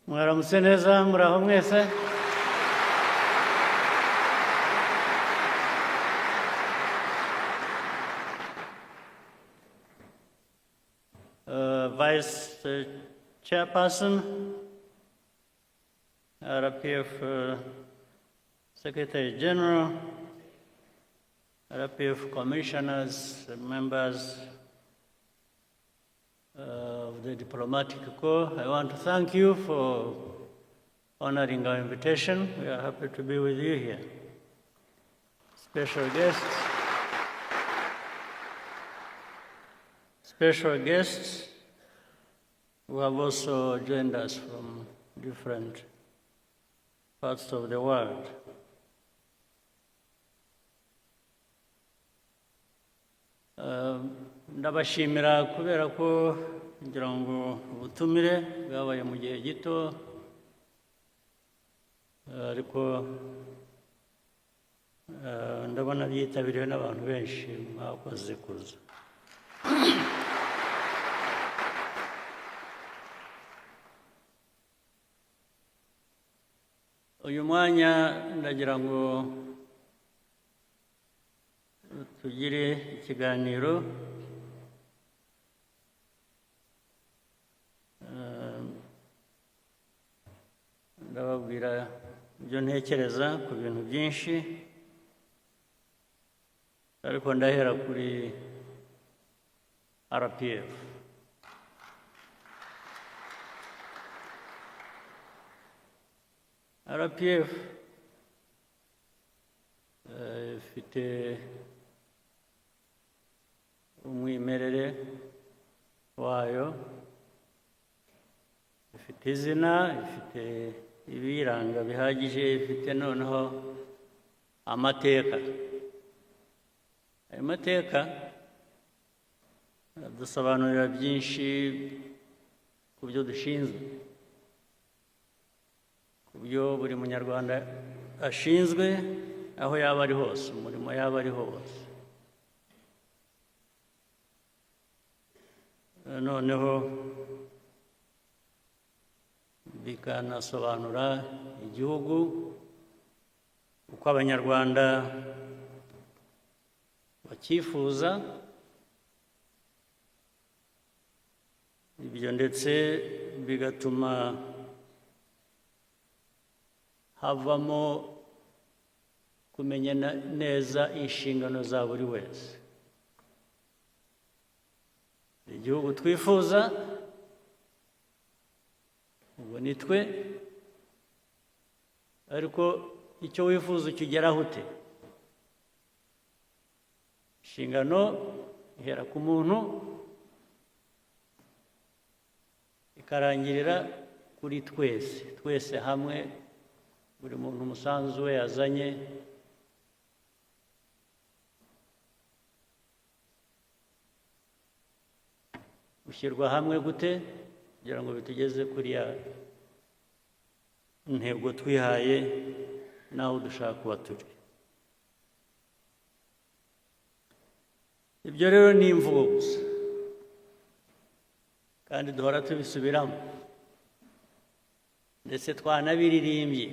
Mwaramutse neza muraho mwese. Vice Chairperson, RPF Secretary General, RPF Commissioners, members of the Diplomatic Corps, I want to thank you for honoring our invitation. We are happy to be with you here. Special guests who have also joined us from different parts of the world. Ndabashimira kubera ko ngira ngo ubutumire bwabaye mu gihe gito ariko ndabona byitabiriwe n'abantu benshi mwakoze kuza. Uyu mwanya ndagira ngo tugire ikiganiro ndababwira ibyo ntekereza ku bintu byinshi ariko ndahera kuri RPF. RPF ifite umwimerere wayo, ifite izina, ifite ibiranga bihagije, ifite noneho amateka. Ayo mateka dusobanurira byinshi ku byo dushinzwe, ku byo buri munyarwanda ashinzwe aho yaba ari hose, umurimo yaba ari hose. Noneho bikanasobanura igihugu uko abanyarwanda bakifuza, ibyo ndetse bigatuma havamo kumenya neza inshingano za buri wese. Igihugu twifuza ubu ni twe, ariko icyo wifuza ukigeraho ute? Inshingano ihera ku muntu ikarangirira kuri twese hamwe, buri muntu umusanzu we yazanye ushyirwa hamwe gute kugira ngo bitugeze kuri ya ntego twihaye naho dushaka kuba turi. Ibyo rero ni imvugo gusa kandi duhora tubisubiramo ndetse twanabiririmbye,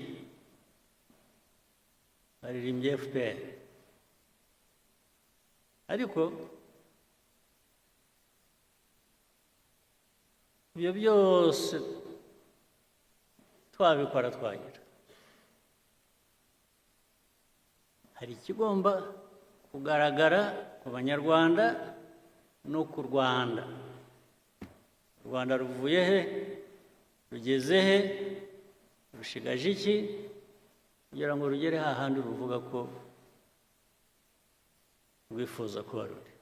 baririmbye FPR, ariko ibyo byose twabikora twagira, hari ikigomba kugaragara ku banyarwanda no ku Rwanda. U Rwanda ruvuye he, rugeze he, rushigaje iki kugira ngo rugere hahandi ruvuga ko rwifuza kuba ruri.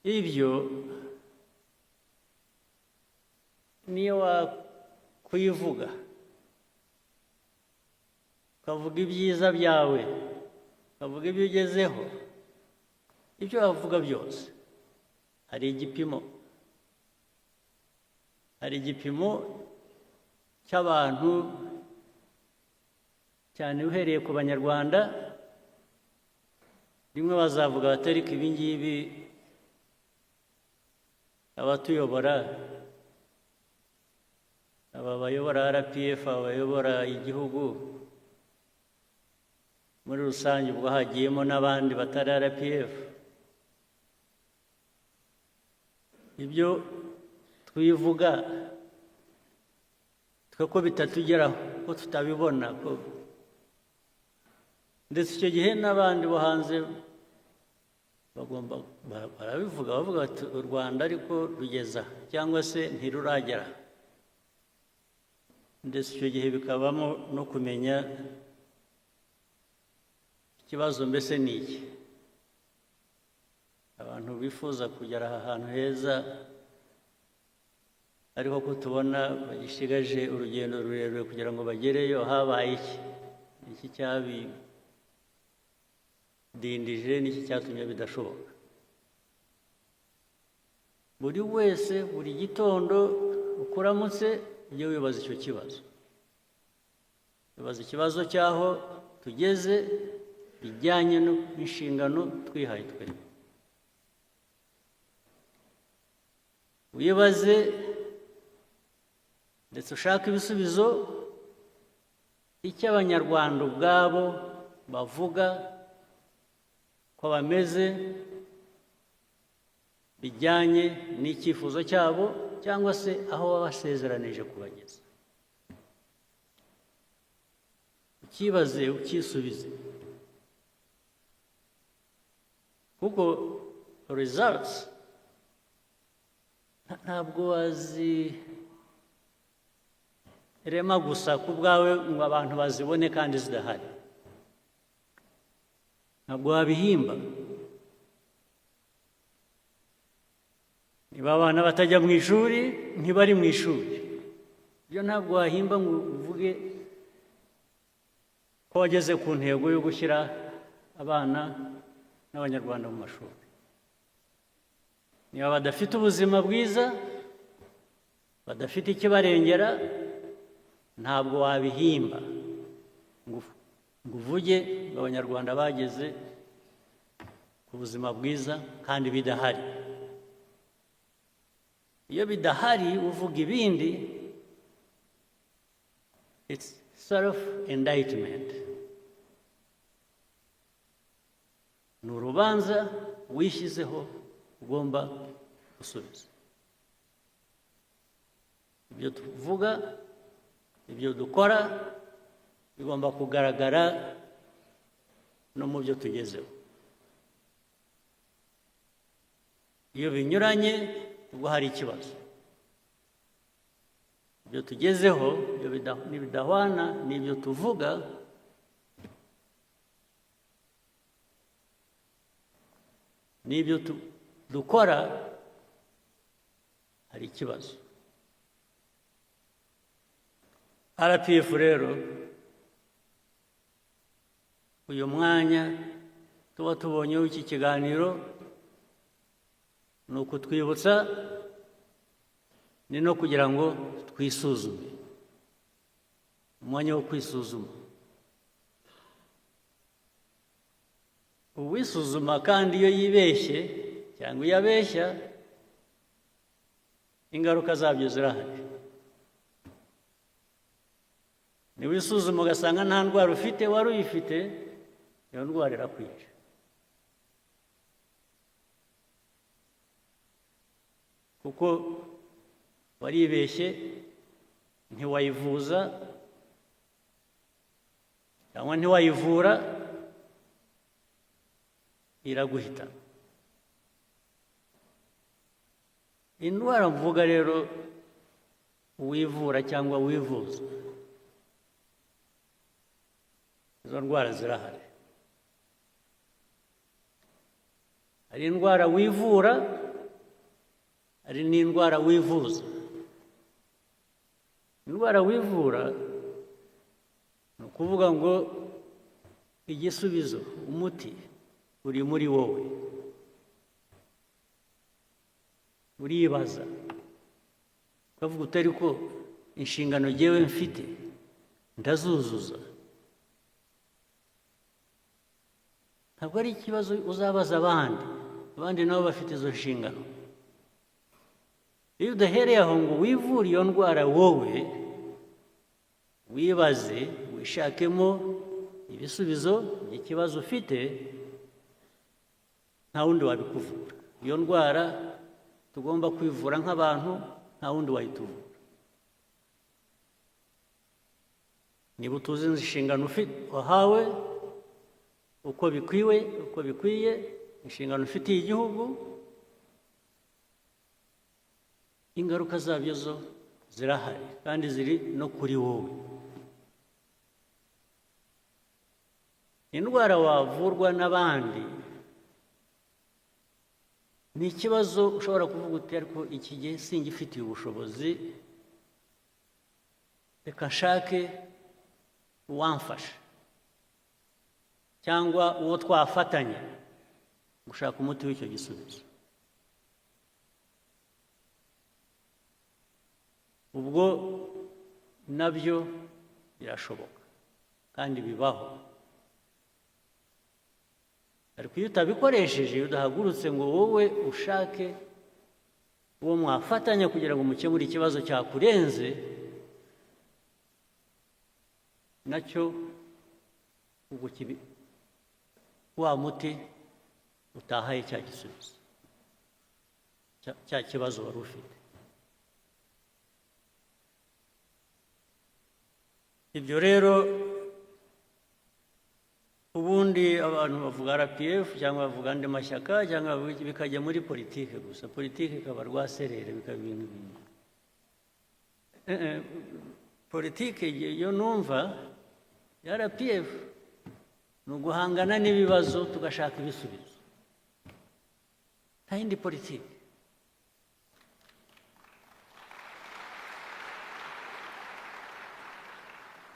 Ibyo niyo wakwivuga ukavuga ibyiza byawe, ukavuga ibyo ugezeho, ibyo wavuga byose hari igipimo cy'abantu, cyane uhereye ku banyarwanda. Rimwe bazavuga batari ko ibi ngibi abatuyobora aba bayobora RPF, abayobora igihugu muri rusange, ubwo hagiyemo n'abandi batari RPF, ibyo twivuga twe ko bitatugeraho, ko tutabibona, ko ndetse icyo gihe n'abandi bo hanze bagomba barabivuga, bavuga bati u Rwanda ariko rugeza cyangwa se ntiruragera. Ndetse icyo gihe bikabamo no kumenya ikibazo mbese ni iki. Abantu bifuza kugera aha hantu heza ariko ko tubona bagishigaje urugendo rurerure kugira ngo bagereyo, habaye iki? Iki cyabidindije, n'iki cyatumye bidashoboka? Buri wese buri gitondo ukuramutse ujye wibaza icyo kibazo, wibaza ikibazo cy'aho tugeze bijyanye n'inshingano twihaye twebwe. Wibaze ndetse ushaka ibisubizo icyo abanyarwanda ubwabo bavuga ko bameze bijyanye n'icyifuzo cyabo cyangwa se aho babasezeranije kubageza. Ukibaze ukisubize, kuko results ntabwo wazirema gusa ku bwawe ngo abantu bazibone kandi zidahari. Ntabwo wabihimba. Niba abana batajya mu ishuri, ntibari mu ishuri, ibyo ntabwo wahimba ngo uvuge ko wageze ku ntego yo gushyira abana n'abanyarwanda mu mashuri. Niba badafite ubuzima bwiza, badafite ikibarengera, ntabwo wabihimba ngo uvuge ngo abanyarwanda bageze ku buzima bwiza kandi bidahari. Iyo bidahari uvuga ibindi, it's self-indictment. Ni urubanza wishyizeho ugomba gusubiza. Ibyo tuvuga, ibyo dukora bigomba kugaragara no mu byo tugezeho. Iyo binyuranye ubwo hari ikibazo. Ibyo tugezeho nibidahwana n'ibyo tuvuga, n'ibyo dukora, hari ikibazo. RPF rero uyu mwanya tuba tubonyeho iki kiganiro ni ukutwibutsa, ni no kugira ngo twisuzume, umwanya wo kwisuzuma. Uwisuzuma kandi iyo yibeshye cyangwa iyo abeshya, ingaruka zabyo zirahari. Niwisuzuma ugasanga nta ndwara ufite, wari uyifite, iyo ndwara irakwica. Kuko waribeshye, ntiwayivuza cyangwa ntiwayivura, iraguhita. Indwara mvuga rero uwivura cyangwa wivuza, izo ndwara zirahari. Hari indwara wivura, hari n'indwara wivuza. Indwara wivura ni ukuvuga ngo igisubizo, umuti uri muri wowe. Uribaza ukavuga utari ko inshingano jyewe mfite ndazuzuza. Ntabwo ari ikibazo uzabaza abandi nabo bafite izo nshingano. Iyo udahereye aho ngo wivure iyo ndwara wowe, wibaze wishakemo ibisubizo by'ikibazo ufite, nta wundi wabikuvura. Iyo ndwara tugomba kwivura nk'abantu, nta wundi wayituvura. Niba utuzi inshingano wahawe uko bikwiye, inshingano ufitiye igihugu, ingaruka zabyo zo zirahari kandi ziri no kuri wowe. Indwara wavurwa n'abandi ni ikibazo ushobora kuvuga uti ariko iki gihe singifitiye ubushobozi, reka nshake uwamfasha cyangwa uwo twafatanya gushaka umuti w'icyo gisubizo. Ubwo nabyo birashoboka kandi bibaho. Ariko iyo utabikoresheje, iyo udahagurutse ngo wowe ushake uwo mwafatanya kugira ngo mukemure ikibazo cyakurenze, nacyo ubwo wa muti utahaye cya gisubizo cya kibazo wari ufite. Ibyo rero ubundi abantu bavuga RPF cyangwa bavuga andi mashyaka cyangwa bikajya muri politiki gusa. Politiki ikaba rwaserere, bikaba ibintu bimwe. Politiki yo numva ya RPF ni uguhangana n'ibibazo tugashaka ibisubizo, nta yindi politiki.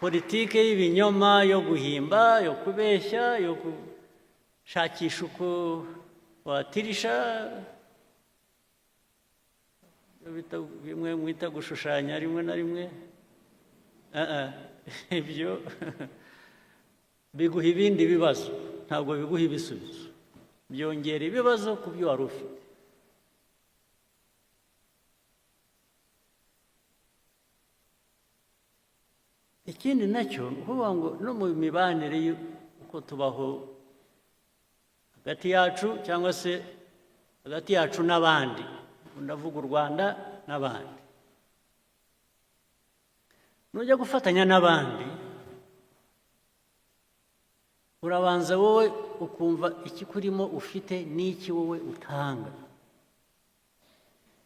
Politiki y'ibinyoma, yo guhimba, yo kubeshya, yo gushakisha uko watirisha, bimwe mwita gushushanya rimwe na rimwe, ibyo biguha ibindi bibazo, ntabwo biguha ibisubizo, byongera ibibazo ku byo wari ufite. Ikindi nacyo uvuga ngo no mu mibanire uko tubaho hagati yacu cyangwa se hagati yacu n'abandi, ndavuga u Rwanda n'abandi, nujya gufatanya n'abandi urabanza wowe ukumva ikikurimo ufite n'iki wowe utanga,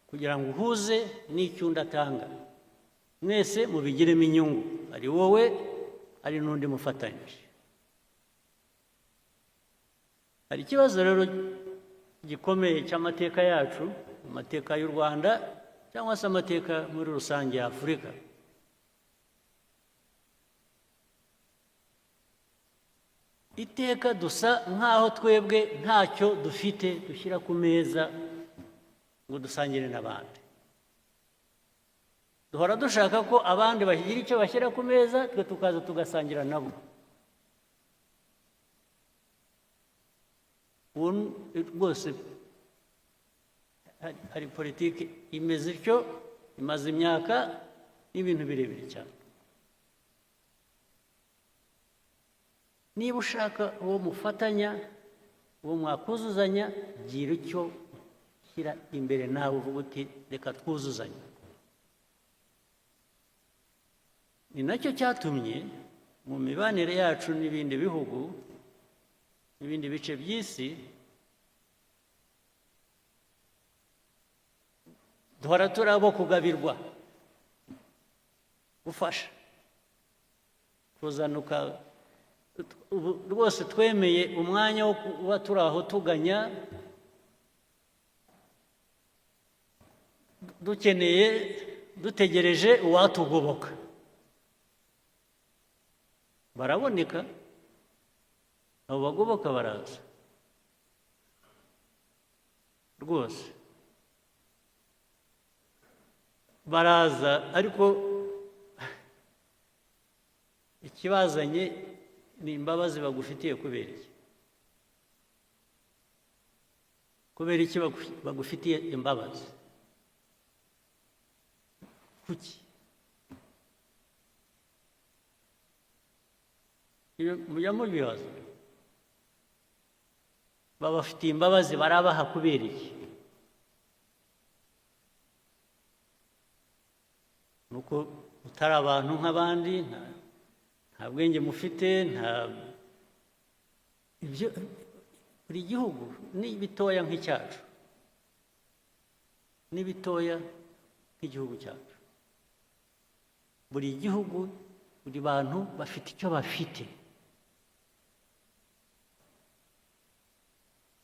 kugira ngo uhuze n'icyo undi atanga, mwese mubigiremo inyungu, ari wowe ari n'undi mufatanyije. Hari ikibazo rero gikomeye cy'amateka yacu, amateka y'u Rwanda cyangwa se amateka muri rusange ya Afurika. Iteka dusa nk'aho twebwe ntacyo dufite dushyira ku meza ngo dusangire n'abandi. Duhora dushaka ko abandi bagira icyo bashyira ku meza, twe tukaza tugasangira nabo. Rwose hari politiki imeze ityo, imaze imyaka n'ibintu birebire cyane. Niba ushaka uwo mufatanya, uwo mwakuzuzanya, gira icyo ushyira imbere nawe uvuga uti reka twuzuzanye. Ni nacyo cyatumye mu mibanire yacu n'ibindi bihugu n'ibindi bice by'isi duhora turi abo kugabirwa, gufasha, kuzanuka. Rwose twemeye umwanya wo kuba turi aho tuganya, dutegereje uwatugoboka. Baraboneka, abo bagoboka baraza rwose baraza, ariko ikibazanye ni imbabazi bagufitiye. Kubera iki? Kubera iki bagufitiye imbabazi? Kuki? mujya mubibaza babafitiye imbabazi barabaha kubera iki? nuko utari abantu nk'abandi, nta bwenge mufite, ibyo buri gihugu ni bitoya nk'icyacu, ni bitoya nk'igihugu cyacu. Buri gihugu, buri bantu bafite icyo bafite.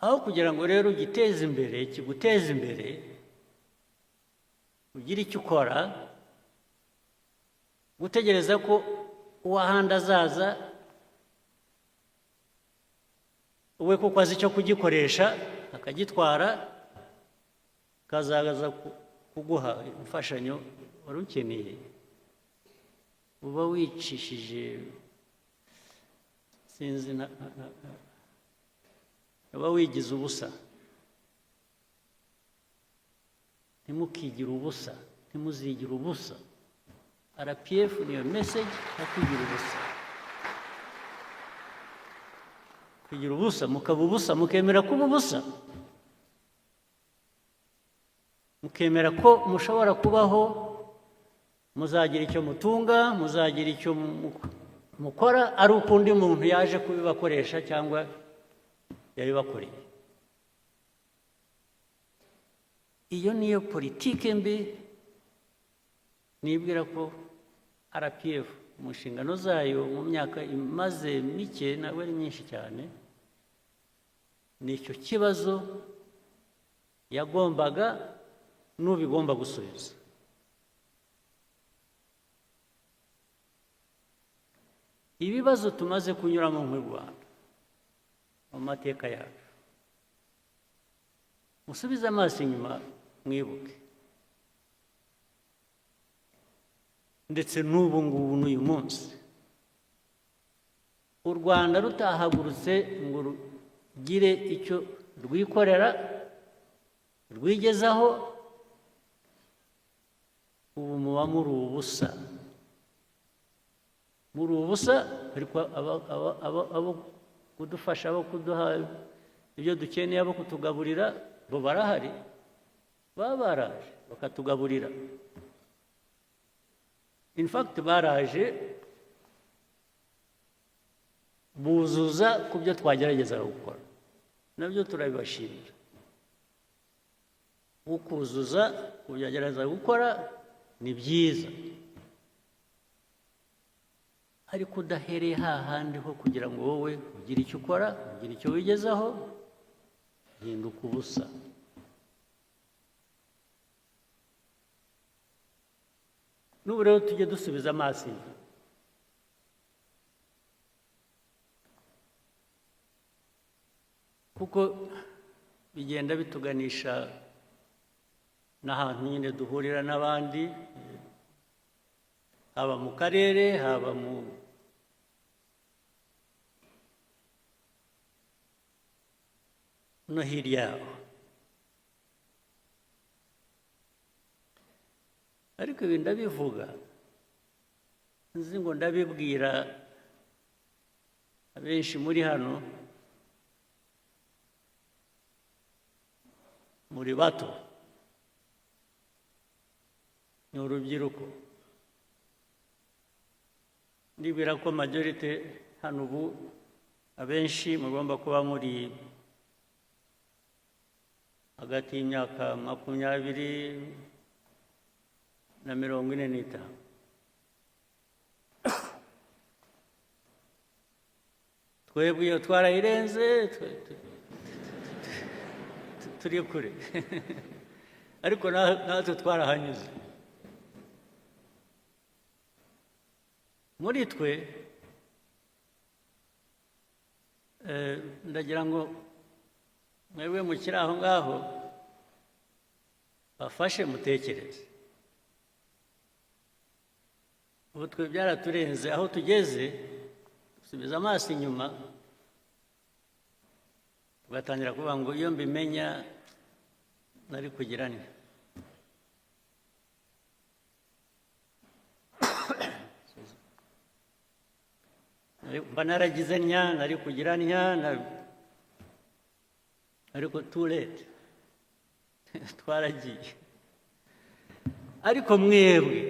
Aho kugira ngo rero ugiteze imbere, kiguteze imbere, ugire icyo ukora, gutegereza ko uwahandi azaza we kuko azi icyo kugikoresha akagitwara, kazaza kuguha imfashanyo wari ukeneye, uba wicishije, sinzi, uba wigize ubusa. Ntimukigire ubusa, ntimuzigire ubusa. RPF niyo message yo kwigira ubusa. Kwigira ubusa, mukaba ubusa, mukemera kuba ubusa, mukemera ko mushobora kubaho, muzagira icyo mutunga, muzagira icyo mukora, ari ukundi muntu yaje kubibakoresha cyangwa yabibakoreye. Iyo niyo politiki mbi nibwira ko RPF mu nshingano zayo mu myaka imaze mike, ntabwo ari myinshi cyane, nicyo kibazo yagombaga n'ubigomba gusubiza. Ibibazo tumaze kunyuramo mu Rwanda mu mateka yacu, musubize amaso inyuma mwibuke, ndetse n'ubu ngubu n'uyu munsi u Rwanda rutahagurutse ngo rugire icyo rwikorera rwigezaho, ubu muba muri ubusa, muri ubusa. Ariko abo kudufasha, abo kuduha ibyo dukeneye, abo kutugaburira, bo barahari, baba baraje bakatugaburira. In fact baraje buzuza ku byo twagerageza gukora, nabyo turabibashimira. Ukuzuza ku byo agerageza gukora ni byiza, ariko udahereye hahandi ho kugira ngo wowe ugire icyo ukora, ugire icyo wigezaho, hinduka ubusa. N'ubu rero tujye dusubiza amaso inyuma, kuko bigenda bituganisha n'ahantu nyine duhurira n'abandi, haba mu karere, haba no hirya yaho. Ariko ibi ndabivuga nzi ngo ndabibwira abenshi muri hano, muri bato, ni urubyiruko. Ndibwira ko majorite hano ubu abenshi mugomba kuba muri hagati y'imyaka 20 na 45. Twebwe iyo twarayirenze, turi kure. Ariko natwe twarahanyuze. Muri twe ndagira ngo mwebwe mukiri aho ngaho bafashe mutekereze. Ubu twe byaraturenze, aho tugeze dusubiza amaso inyuma, tugatangira kuvuga ngo iyo mbimenya nari kugira nte. mba naragize ntya nari kugira ntya ariko too late twaragiye. Ariko mwebwe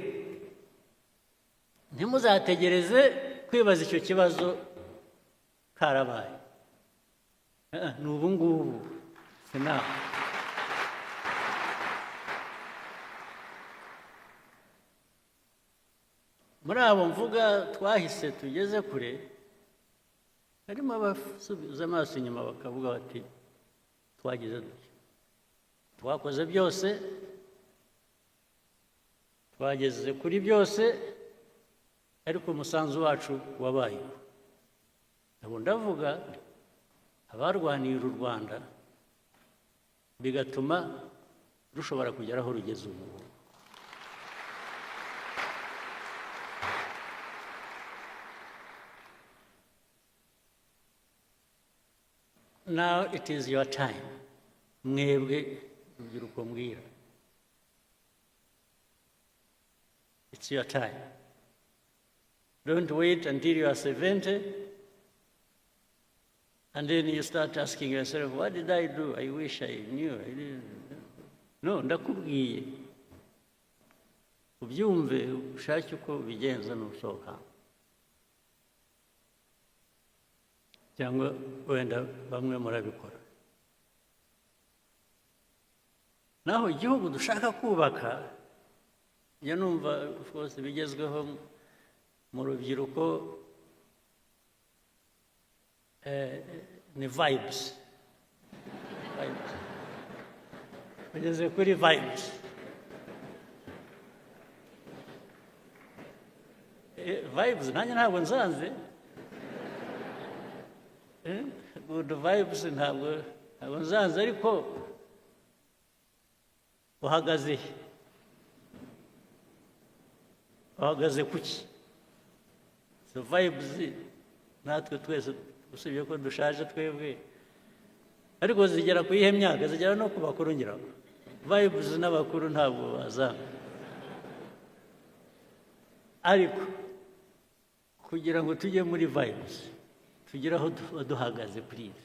ntimuzategereze kwibaza icyo kibazo karabaye. Ni ubu ngubu sinaho. Muri abo mvuga twahise tugeze kure, harimo abasubiza amaso inyuma bakavuga bati twagize duke, twakoze byose, twageze kuri byose, ariko umusanzu wacu wabayeho. Abo ndavuga abarwaniye u Rwanda bigatuma rushobora kugera aho rugeze ubu. Now it is your time. Mwebwe urubyiruko mbwira. It's your time. Don't wait until you are 70 and then you start asking yourself, what did I do? I wish I knew. I didn't. No, ndakubwiye. Ubyumve ushake uko bigenza n'usohoka. Cyangwa wenda bamwe murabikora. Naho igihugu dushaka kubaka, njya numva of course bigezweho mu rubyiruko ni vibes. Bageze kuri vibes. Vibes nanjye ntabwo nzanze. Good vibes ntabwo nzanze, ariko uhagaze kuki? So vibes natwe twese usibye ko dushaje twebwe, ariko zigera ku ihe myaka, zigera no ku bakuru ngira. Vibes n'abakuru ntabwo bazanga, ariko kugira ngo tujye muri vibes tugira aho duhagaze please.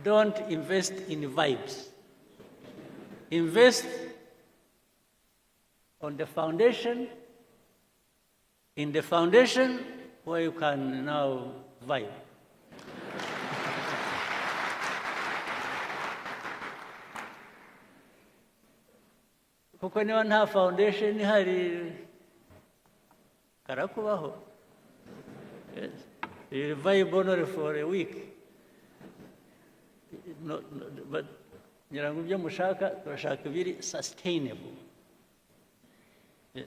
Don't invest in vibes. Invest on the foundation, in the foundation where you can now vibe. Kuko niba nta foundation ihari karakubaho. Yes. You vibe only for a week. No, but ngira ngo ibyo mushaka turashaka biri sustainable. Yes.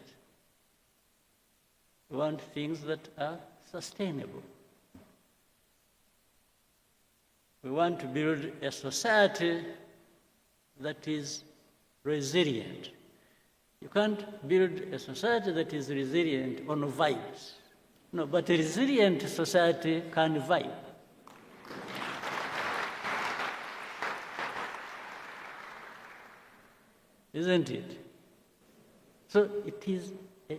We want things that are sustainable. We want to build a society that is resilient. You can't build a society that is resilient on vibes. No, but a resilient society can vibe. Isn't it? So it is a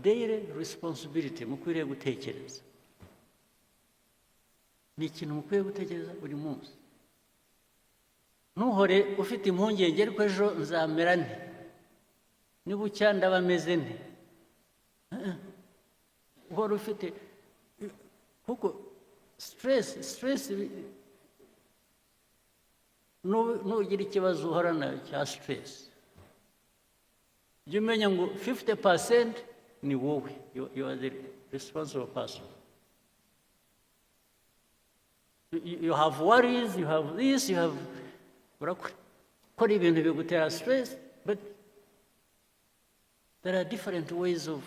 daily responsibility mukwiriye gutekereza. Ni ikintu mukwiye gutekereza buri munsi. Ntuhore ufite impungenge ariko ejo nzamera nte, nibucya ndaba meze nte. Uhora ufite kuko stress nugira ikibazo uhorana cya stress, jya umenya ngo 50% ni wowe, you are the responsible person. You have worries, you have this, you have urakora ibintu bigutera stress, but there are different ways of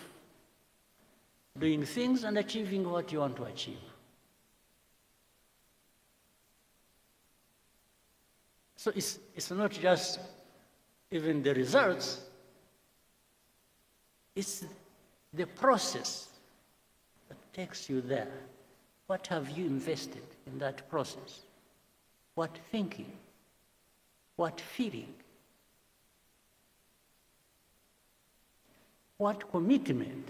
doing things and achieving what you want to achieve. So it's not just even the results, it's the process that takes you there. What have you invested in that process? What thinking? What feeling? what commitment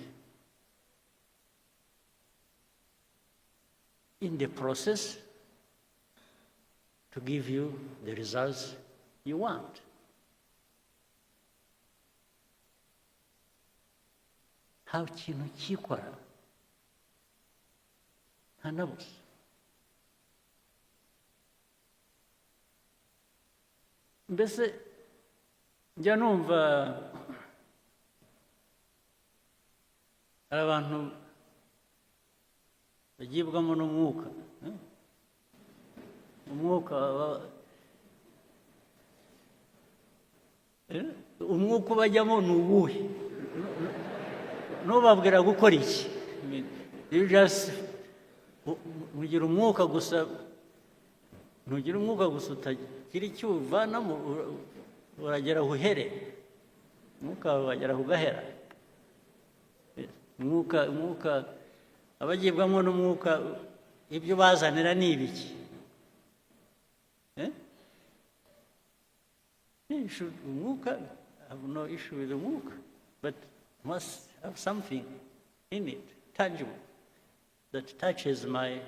in the process to give you the results you want. Nta kintu cyikora nta na busa. Mbese njya numva hari abantu bagibwamo n'umwuka, umwuka ubajyamo ni uwuhe? Ntubabwira gukora iki? Ugira umwuka gusa, ntugira umwuka gusa utagira icyo uvanamo, uragera aho uhere, umwuka wawe wagera aho ugahera. Umwuka abagibwamo n'umwuka, ibyo bazanira ni ibiki? Umwuka, I have no issue with the umwuka, but must have something in it, tangible, that touches my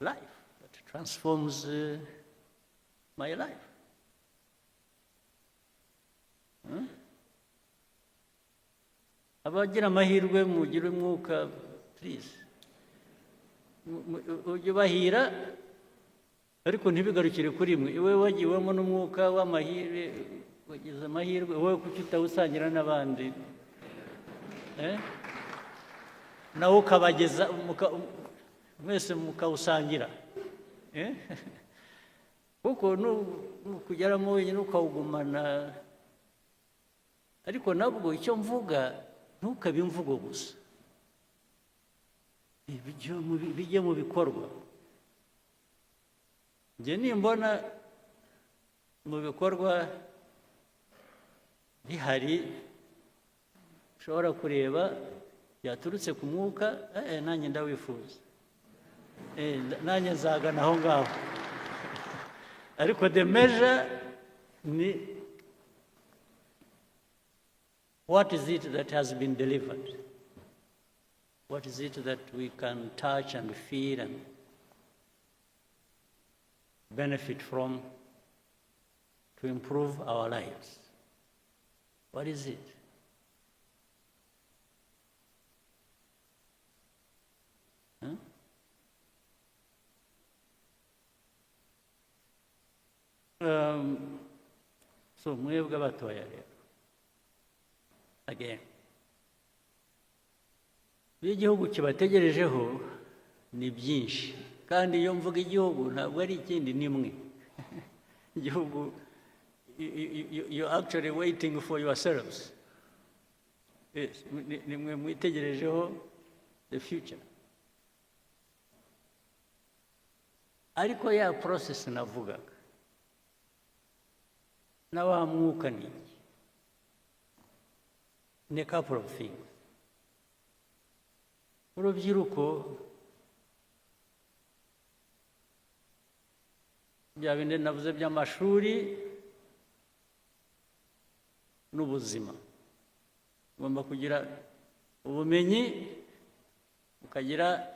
life, that transforms my life. Abagira amahirwe mugire umwuka, please, ujye ubahira, ariko ntibigarukire kuri mwe. Iwe wagiwemo n'umwuka w'amahirwe, wagize amahirwe, wowe kuki utawusangira n'abandi? Nawe ukabageza, mwese mukawusangira. Kuko nukugeramo wenyine ukawugumana, ariko nabwo icyo mvuga ntukabe imvugo gusa, bijye mu bikorwa. Njye nimbona mu bikorwa bihari ushobora kureba byaturutse ku mwuka, nanjye ndawifuza, nanjye nzagana aho ngaho. Ariko the measure ni what is it that has been delivered? What is it that we can touch and feel and benefit from to improve our lives? What is it? So mwebwe abatoya rero, again, igihugu kibategerejeho ni byinshi, kandi iyo mvuga igihugu ntabwo ari ikindi, ni mwe. Igihugu, you're actually waiting for yourselves. Yes, ni mwe mwitegerejeho the future. Ariko ya process navugaga na wa mwuka ni a couple of things. Urubyiruko, bya bindi navuze by'amashuri n'ubuzima, ugomba kugira ubumenyi ukagira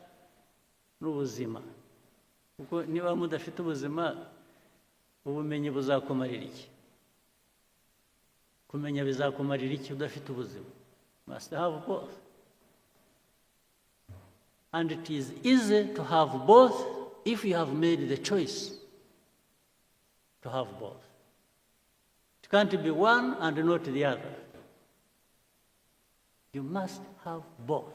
n'ubuzima, kuko niba mudafite ubuzima, ubumenyi buzakumarira iki? Kumenya bizakumarira iki udafite ubuzima? Must have both. And it is easy to have both if you have made the choice to have both. It can't be one and not the other. You must have both.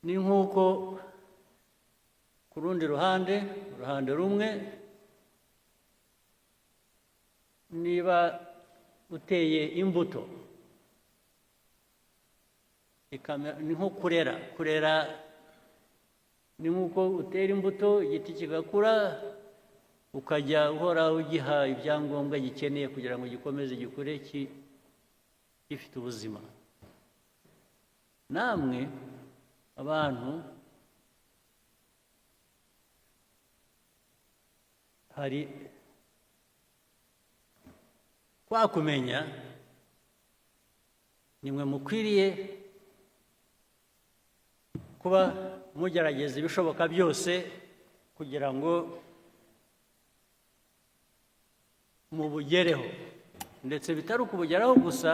Ni nk'uko ku rundi ruhande rumwe, niba uteye imbuto, ni nko kurera, ni nk'uko utera imbuto, igiti kigakura, ukajya uhora ugiha ibyangombwa gikeneye kugira ngo gikomeze gikure gifite ubuzima. Namwe abantu hari kwakumenya nimwe mukwiriye kuba mugerageza ibishoboka byose kugira ngo mubugereho, ndetse bitari ukubugeraho gusa,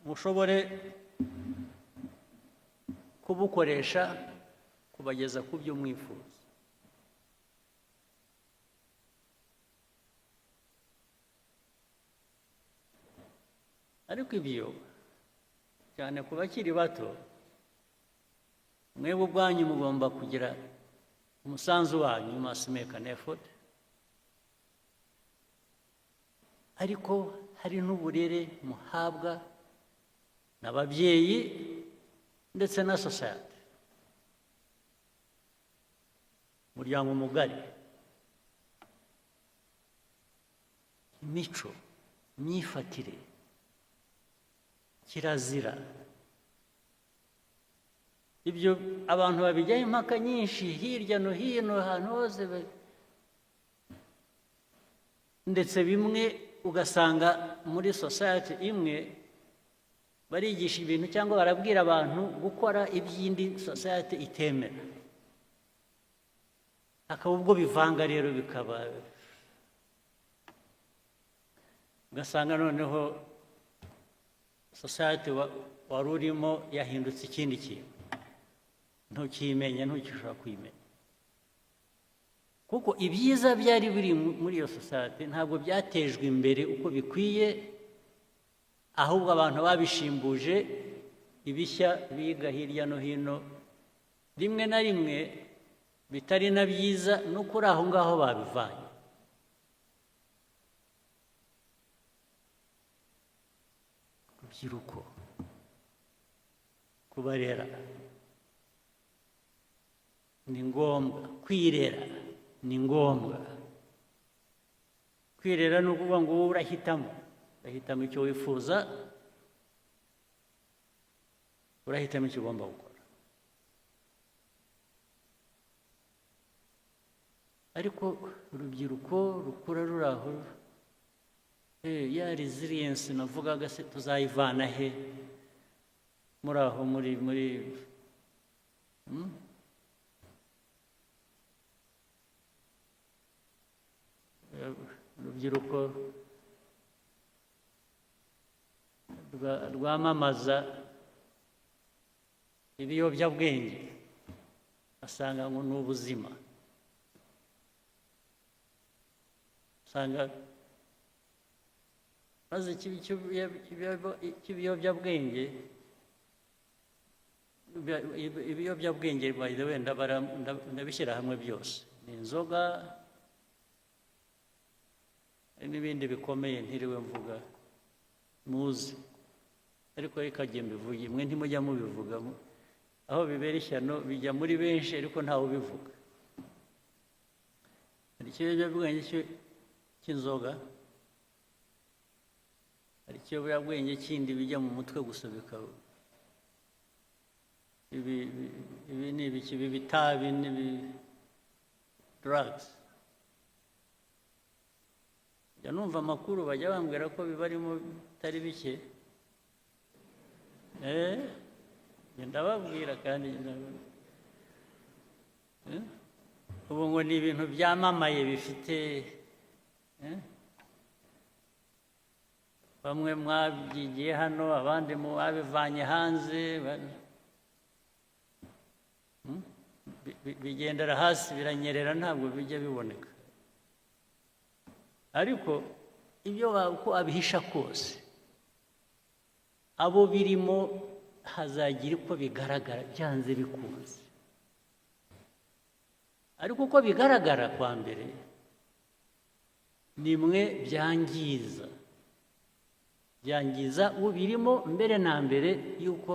mushobore kubukoresha kubageza ku byo mwifuza. Ariko ibyo cyane ku bakiri bato, mwebwe ubwanyu mugomba kugira umusanzu wanyu, you must make an effort. Ariko hari n'uburere muhabwa n'ababyeyi ndetse na society, umuryango mugari, imico, imyifatire, kirazira. Ibyo abantu babijyaho impaka nyinshi hirya no hino, ahantu hose, ndetse bimwe ugasanga muri society imwe barigisha ibintu cyangwa barabwira abantu gukora iby'indi society itemera, akaba ubwo bivanga rero, bikaba ugasanga noneho society wari urimo yahindutse ikindi kintu, ntukimenya, ntukishobora kwimenya, kuko ibyiza byari biri muri iyo society ntabwo byatejwe imbere uko bikwiye, ahubwo abantu babishimbuje ibishya biga hirya no hino, rimwe na rimwe bitari na byiza, no kuri aho ngaho babivanye. Urubyiruko, kubarera ni ngombwa, kwirera ni ngombwa. Kwirera ni ukuvuga ngo wowe urahitamo icyo wifuza, urahitamo icyo ugomba gukora. Ariko urubyiruko rukura ruri aho, ya resilience navugaga se tuzayivana he muri aho, muri urubyiruko rwamamaza ibiyobyabwenge, asanga ngo ni ubuzima, asanga maze ibiyobyabwenge by the way ndabishyira hamwe byose, ni inzoga n'ibindi bikomeye ntiriwe mvuga muzi, ariko reka jye mbivuge, mwe ntimujya mubivuga, aho bibera ishyano bijya muri benshi ariko ntawe ubivuga. Hari ikiyobyabwenge cy'inzoga, hari ikiyobyabwenge kindi bijya mu mutwe gusa, bikaba ibi ni ibiki, bitabi n'ibi drugs. Njya numva amakuru bajya bambwira ko bibarimo bitari bike, ndababwira kandi ubu ngo ni ibintu byamamaye bifite, bamwe mwabyigiye hano, abandi mwabivanye hanze, bigendera hasi, biranyerera, ntabwo bijya biboneka. Ariko ibyo uko abihisha kose, abo birimo hazagira uko bigaragara, byanze bikunze. Ariko uko bigaragara kwa mbere, nimwe byangiza ubirimo mbere na mbere yuko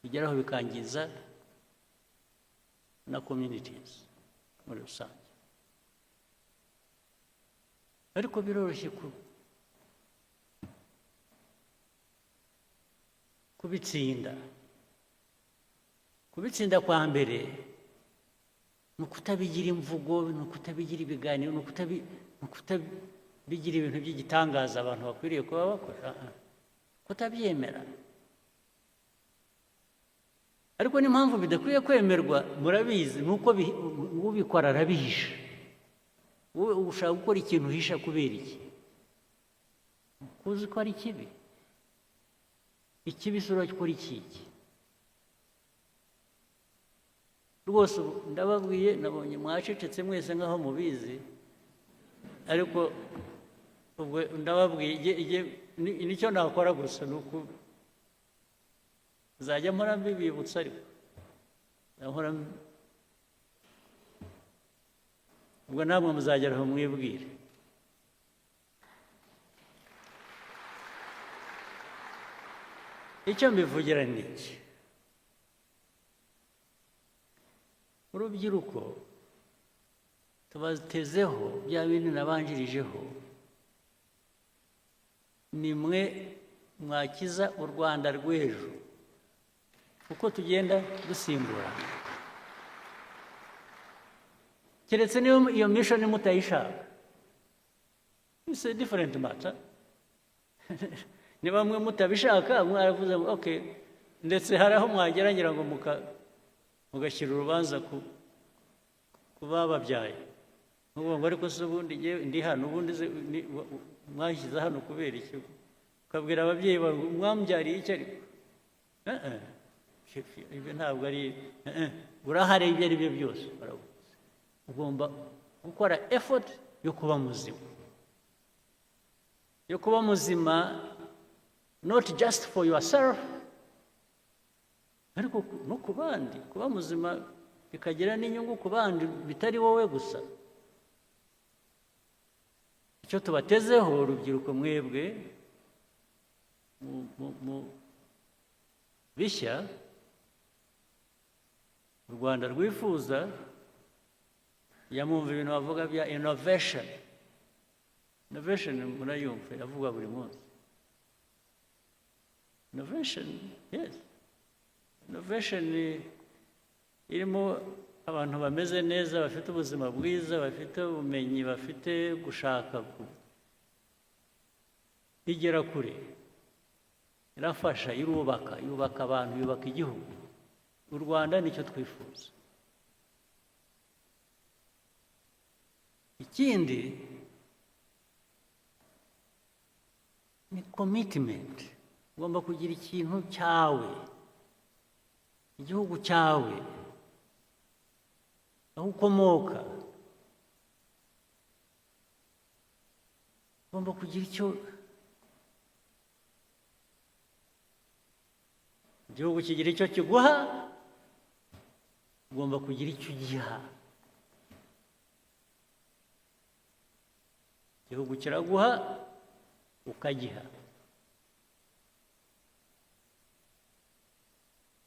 bigeraho bikangiza na communities muri rusange. Ariko biroroshye kubitsinda kwa mbere ni ukutabigira imvugo, ni ukutabigira ibiganiro, ni bigira ibintu by'igitangaza abantu bakwiriye kuba bakora, kutabyemera. Ariko n'impamvu bidakwiye kwemerwa murabizi, nuko ubikora arabihisha. Wowe ushaka gukora ikintu uhisha kubera iki? Kuzi ko ari kibi. Ikibi sura gukora iki? Rwose ndababwiye, nabonye mwacecetse mwese nkaho mubizi, ariko ubwo ndababwiye nicyo nakora gusa nuko zajya mpora mbibibutsa, ariko nkora ubwo namwe muzagera aho mwibwire. Icyo mbivugira ni iki: urubyiruko tubatezeho bya bindi nabanjirijeho, ni mwe mwakiza u Rwanda rw'ejo uko tugenda dusimbura. Keretse niyo iyo mission mutayishaka, it's a different matter. Ni bamwe mutabishaka mwaravuze ngo okay, ndetse hari aho mwageragera ngo mugashyira urubanza ku bababyaye, ngo ariko se ubundi ndi hano, ubundi mwashyize hano kubera iki? Ukabwira ababyeyi mwambyariye iki? Ariko ibyo ntabwo ari urahare, ibyo ari byo byose ugomba gukora effort yo kuba muzima, not just for yourself, ariko no ku bandi. Kuba muzima bikagira n'inyungu ku bandi, bitari wowe gusa. Icyo tubatezeho urubyiruko mwebwe bishya u Rwanda rwifuza, yamumva ibintu bavuga bya innovation. Murayumva yavuga buri munsi. Innovation, yes. Innovation irimo abantu bameze neza, bafite ubuzima bwiza, bafite ubumenyi, bafite gushaka igera kure, irafasha, yubaka abantu, yubaka igihugu. U Rwanda nicyo twifuza. Ikindi ni commitment. Ugomba kugira ikintu cyawe, igihugu cyawe, aho ukomoka. Ugomba kugira icyo igihugu kigira icyo kiguha, ugomba kugira icyo ugiha. Igihugu kiraguha ukagiha.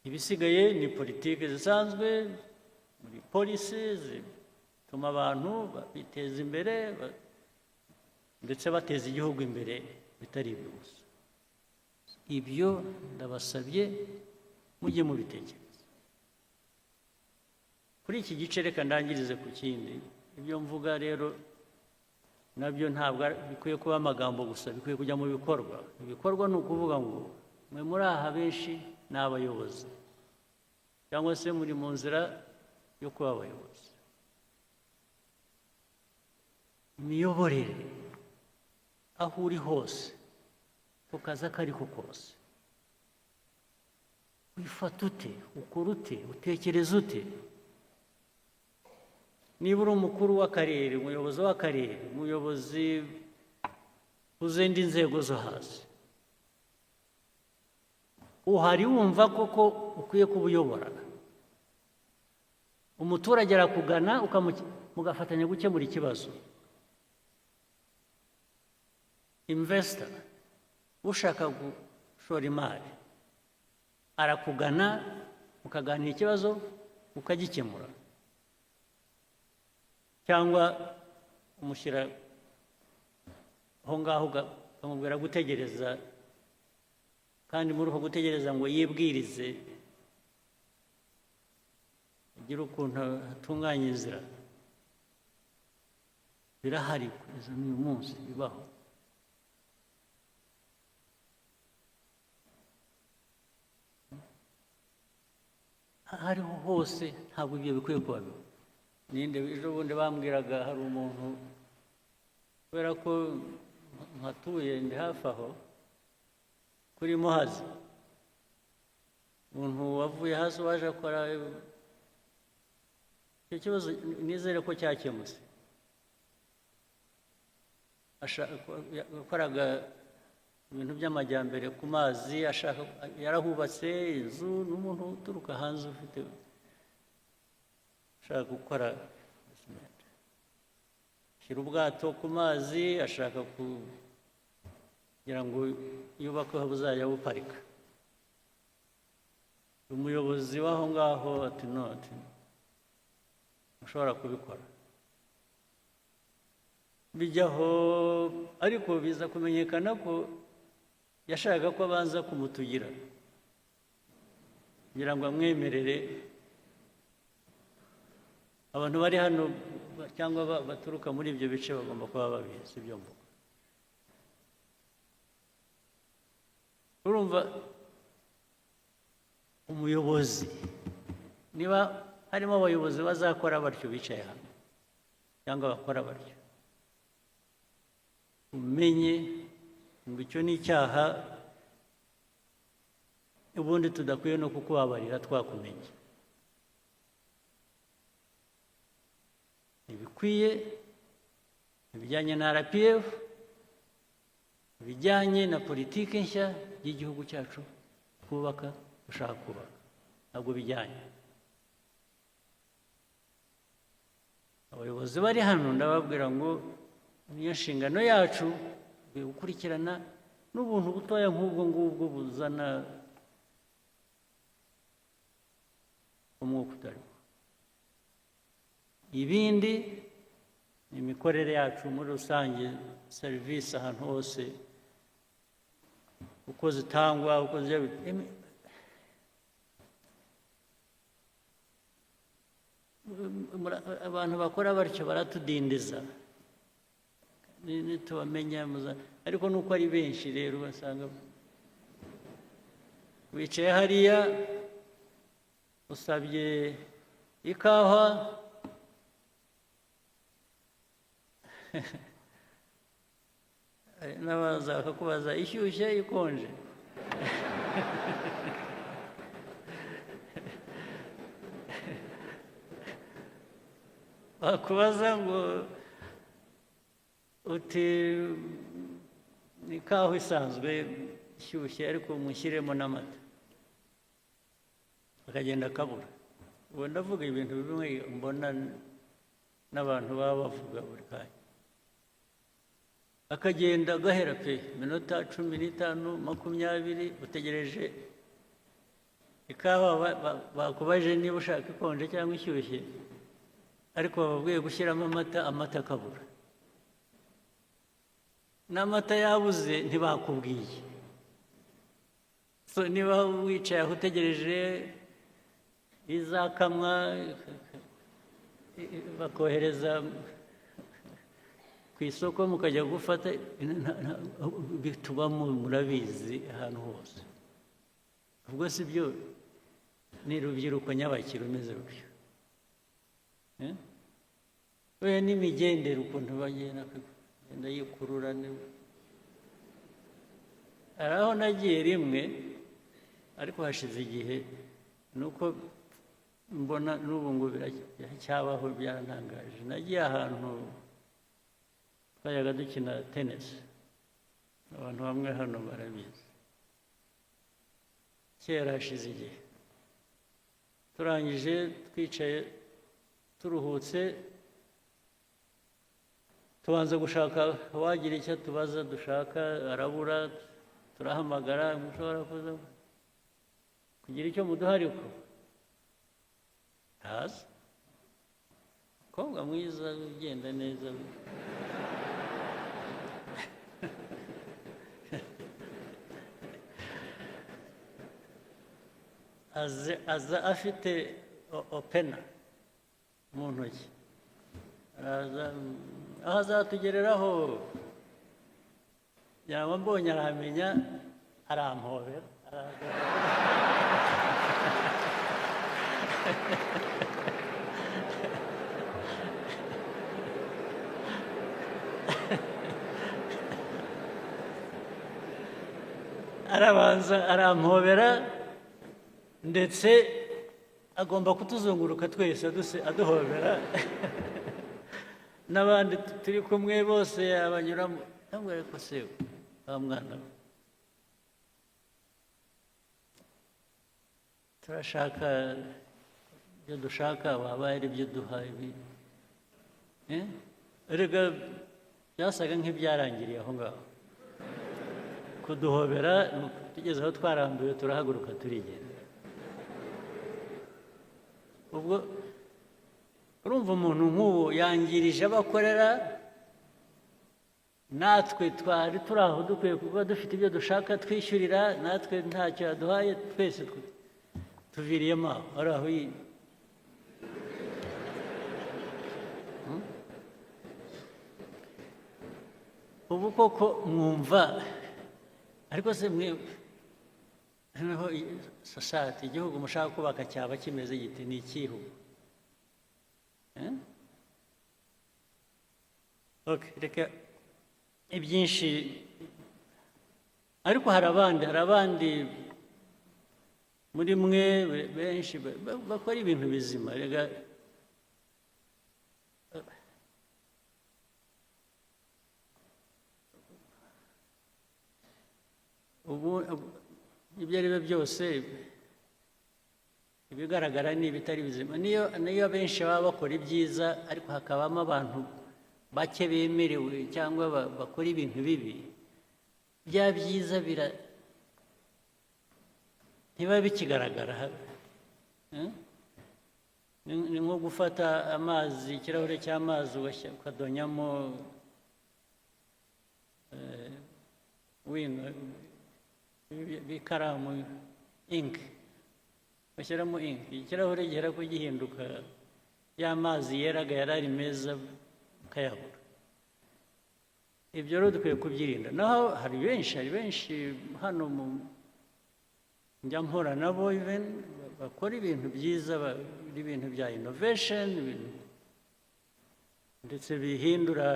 Ibisigaye ni politiki zisanzwe, muri policy zituma abantu biteza imbere ndetse bateza igihugu imbere, bitari ibyo gusa. Ibyo ndabasabye mujye mubitekereza. Kuri iki gice reka ndangirize ku kindi. Ibyo mvuga rero nabyo ntabwo bikwiye kuba amagambo gusa, bikwiye kujya mu bikorwa. Ibikorwa ni ukuvuga ngo mwe muri aha benshi ni abayobozi, cyangwa se muri mu nzira yo kuba abayobozi. Imiyoborere aho uri hose, ku kazi ako ari ko kose, wifata ute, ukora ute, utekereza ute? Niba uri umukuru w'akarere, umuyobozi w'akarere, umuyobozi uzindi nzego zo hasi, uhari wumva koko ukwiye kubuyobora. Umuturage arakugana mugafatanya gukemura ikibazo. Investor ushaka gushora imari arakugana, mukaganira ikibazo ukagikemura. Cyangwa umushyira aho ngaho ukamubwira gutegereza, kandi muri uko gutegereza ngo yibwirize, agire ukuntu atunganya inzira. birahari kugeza n'uyu munsi bibaho. Hariho hose ntabwo ibyo bikwiye kuba biba. Ninde ejo bundi bambwiraga hari umuntu, kubera ko nkatuye ndi hafi aho kuri Muhazi, umuntu wavuye hasi waje akora icyo kibazo, nizere ko cyakemutse. Yakoraga ibintu by'amajyambere ku mazi, yarahubatse inzu, n'umuntu uturuka hanze ufite ashaka gukora shyira ubwato ku mazi, ashaka kugira ngo yubake aho buzajya buparika. Umuyobozi w'aho ngaho ati no, ati ushobora kubikora. Bijyaho, ariko biza kumenyekana ko yashaka ko abanza kumutugira kugira ngo amwemerere. Abantu bari hano cyangwa baturuka muri ibyo bice bagomba kuba babizi ibyo mvuga. Urumva, umuyobozi, niba harimo abayobozi bazakora batyo bicaye hano cyangwa bakora batyo, umenye ngo icyo ni icyaha, ubundi tudakwiye no kukubabarira twakumenye. Ibikwiye ibijyanye na RPF, ibijyanye na politiki nshya y'igihugu cyacu kubaka, ushaka kubaka, ntabwo bijyanye. Abayobozi bari hano ndababwira ngo niyo nshingano yacu gukurikirana n'ubuntu butoya nk'ubwo ngubwo buzana umwuka utariho. Ibindi ni imikorere yacu muri rusange, serivisi ahantu hose uko zitangwa, uko abantu bakora batyo baratudindiza, ntitubamenya. Ariko nuko ari benshi rero basanga wicaye hariya usabye ikawa n'abaza bakakubaza ishyushye ikonje. Bakubaza ngo uti ni ikawa isanzwe ishyushye ariko mushyiremo n'amata, akagenda akabura. Ubu ndavuga ibintu bimwe mbona n'abantu baba bavuga buri kanya, akagenda agahera pe minota 15 20 utegereje ikawa. Bakubaje niba ushaka ikonje cyangwa ishyushye, ariko bababwiye gushyiramo amata akabura. N'amata yabuze ntibakubwiye. So niba wicaye aho utegereje izakamwa, bakohereza ku isoko mukajya gufata, bitubamo murabizi ahantu hose. Ubwo si byo ni rubyiruko nyabaki rumeze rutyo. Oya, n'imigendere ukuntu bagenda yikurura. Hari aho nagiye rimwe, ariko hashize igihe, nuko mbona n'ubu ngo biracyabaho, byarantangaje. Nagiye ahantu twajyaga dukina tenisi, abantu bamwe hano barabizi, kera hashize igihe. Turangije twicaye turuhutse, tubanza gushaka wagira icyo tubaza dushaka, arabura. Turahamagara, mushobora kuza kugira icyo muduha, ariko ntazi. Umukobwa mwiza ugenda neza, aza afite opena mu ntoki, araza aho azatugereraho yaba mbonye arahamenya arampobera arabanza arampobera ndetse agomba kutuzunguruka twese aduhobera n'abandi turi kumwe bose abanyuramo ntabwo ariko se wa mwana turashaka ibyo dushaka waba ari ibyo duha ibi erega byasaga nk'ibyarangiriye aho ngaho kuduhobera tugeze aho twarambiwe turahaguruka turigenda ubwo urumva umuntu nk'uwo yangirije abakorera natwe twari turi aho dukwiye kuba dufite ibyo dushaka twishyurira natwe ntacyo yaduhaye twese tuviriyemo aho ari aho ubu koko mwumva ariko se mwe noneho sosiyete igihugu mushaka kubaka cyaba kimeze giti ni ikihugu reka ibyinshi ariko hari abandi muri mwe benshi bakora ibintu bizima rega ubu ibyo ari byo byose ibigaragara ni ibitari bizima niyo benshi baba bakora ibyiza ariko hakabamo abantu bake bemerewe cyangwa bakora ibintu bibi bya byiza ntibiba bikigaragara ni nko gufata amazi ikirahure cy'amazi ukadonyamo bikaramu inki bashyiramo inki ikirahure gihera ko gihinduka y'amazi yeraga yari ari meza ukayabura ibyo rero dukwiye kubyirinda naho hari benshi hano njya mpura nabo bakora ibintu byiza ibintu bya innovation ndetse bihindura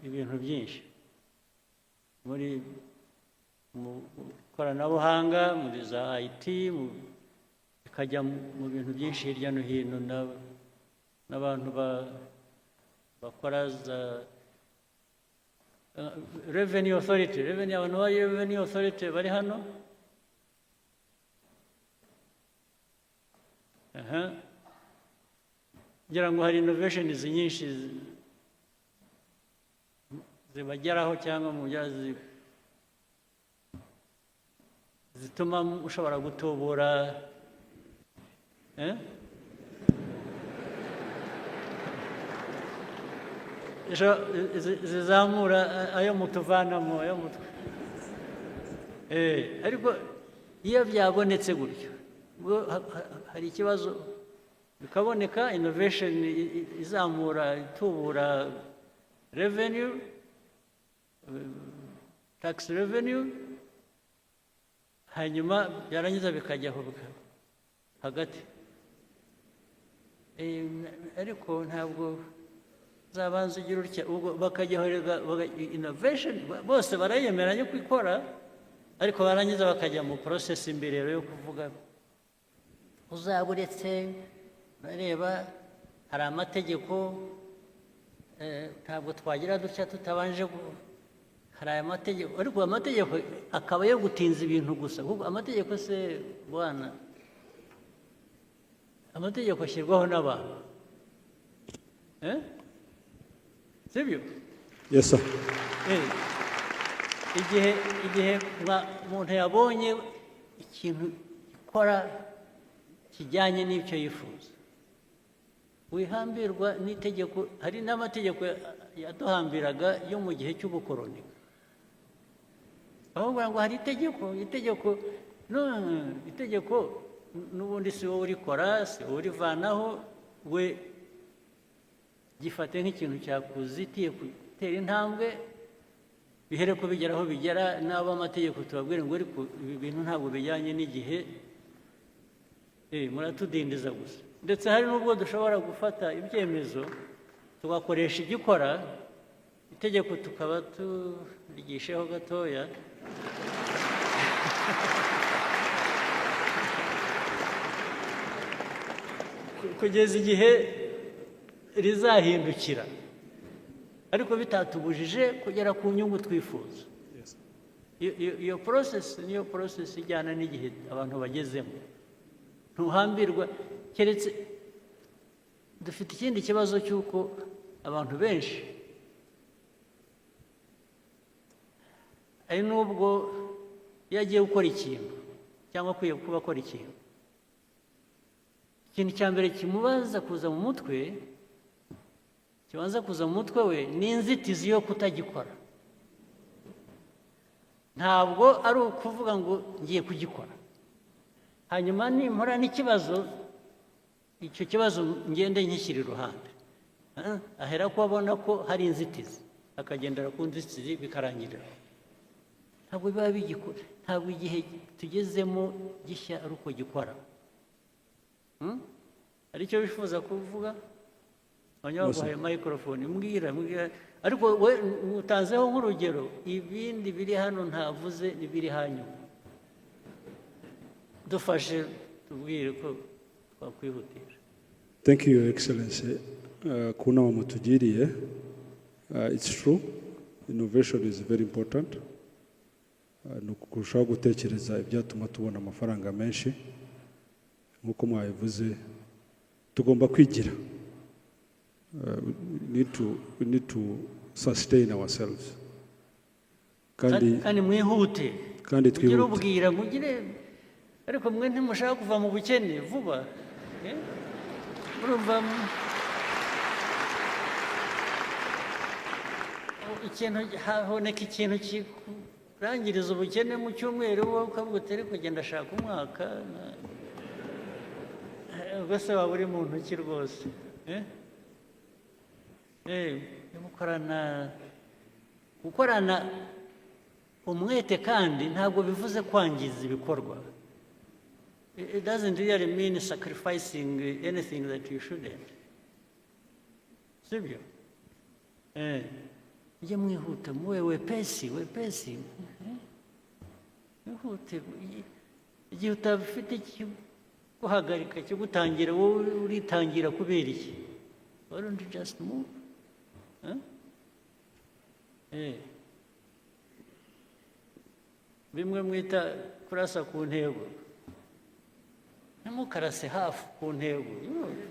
ibintu byinshi mu ikoranabuhanga muri za IT bikajya mu bintu byinshi hirya no hino n'abantu bakora za revenue authority abantu ba revenue authority bari hano ngira ngo hari innovations nyinshi zibageraho cyangwa mu byazi zituma ushobora gutubura zizamura ayo mutuvanamo ariko iyo byabonetse gutyo hari ikibazo bikaboneka innovation izamura itubura revenue tax revenue hanyuma byarangiza bikajyaho hagati ariko ntabwo zabanza ugira utya ubwo bakajyaho innovation bose barayemeranya ko ikora ariko barangiza bakajya mu process imbere yo kuvuga uzaburetse bareba hari amategeko ntabwo twagira dutya tutabanje hari aya mategeko ariko amategeko akaba yo gutinza ibintu gusa kuko amategeko se bwana amategeko ashyirwaho n'abantu sibyo yes sir igihe umuntu yabonye ikintu gikora kijyanye n'icyo yifuza wihambirwa n'itegeko hari n'amategeko yaduhambiraga yo mu gihe cy'ubukoroni aho ngo hari itegeko n'ubundi si wowe urikora si wowe urivanaho we gifate nk'ikintu cyakuzitiye gutera intambwe bihere ko bigera aho bigera n'abo amategeko tubabwire ngo ariko ibi bintu ntabwo bijyanye n'igihe muratudindiza gusa ndetse hari n'ubwo dushobora gufata ibyemezo tugakoresha igikora itegeko tukaba turigisheho gatoya kugeza igihe rizahindukira ariko bitatubujije kugera ku nyungu twifuza iyo process niyo process ijyana n'igihe abantu bagezemo ntuhambirwa keretse dufite ikindi kibazo cy'uko abantu benshi ari n'ubwo iyo agiye gukora ikintu cyangwa akwiye kuba akora ikintu cya mbere kimubaza kuza mu mutwe kibanza kuza mu mutwe we ni inzitizi yo kutagikora ntabwo ari ukuvuga ngo ngiye kugikora hanyuma nimpora n'ikibazo icyo kibazo ngende nkishyira iruhande ahera ko abona ko hari inzitizi akagendera ku nzitizi bikarangirira ntabwo biba bigikora ntabwo igihe tugezemo gishya ari uko gikora hari icyo bifuza kuvuga abanyabaguhaye microphone mbwira ariko we utanzeho nk'urugero ibindi biri hano ntavuze n'ibiri hanyuma dufashe tubwire ko twakwihutira. Thank you, Your Excellency. Ku nama mutugiriye, it's true, innovation is very important. Ni ukurushaho gutekereza ibyatuma tubona amafaranga menshi nk'uko mwabivuze tugomba kwigira. We need to sustain ourselves. Kandi mwihute. Kandi twihute. Ubwira mugire ariko mwe ntimushaka kuva mu bukene vuba. Murumva ikintu haboneka ikintu kirangiriza ubukene mu cyumweru wowe ukavuga utari kugenda ashaka umwaka ubwose waba uri mu ntoki rwose gukorana umwete kandi ntabwo bivuze kwangiza ibikorwa. It doesn't really mean sacrificing anything that you shouldn't. Sibyo? Ujye mwihuta muwe wepesi. Mwihute. Igihe utafite guhagarika kigutangira wowe uritangira kubera iki? Why don't you just move? Bimwe mwita kurasa ku ntego. Ntimukarase hafi ku ntego.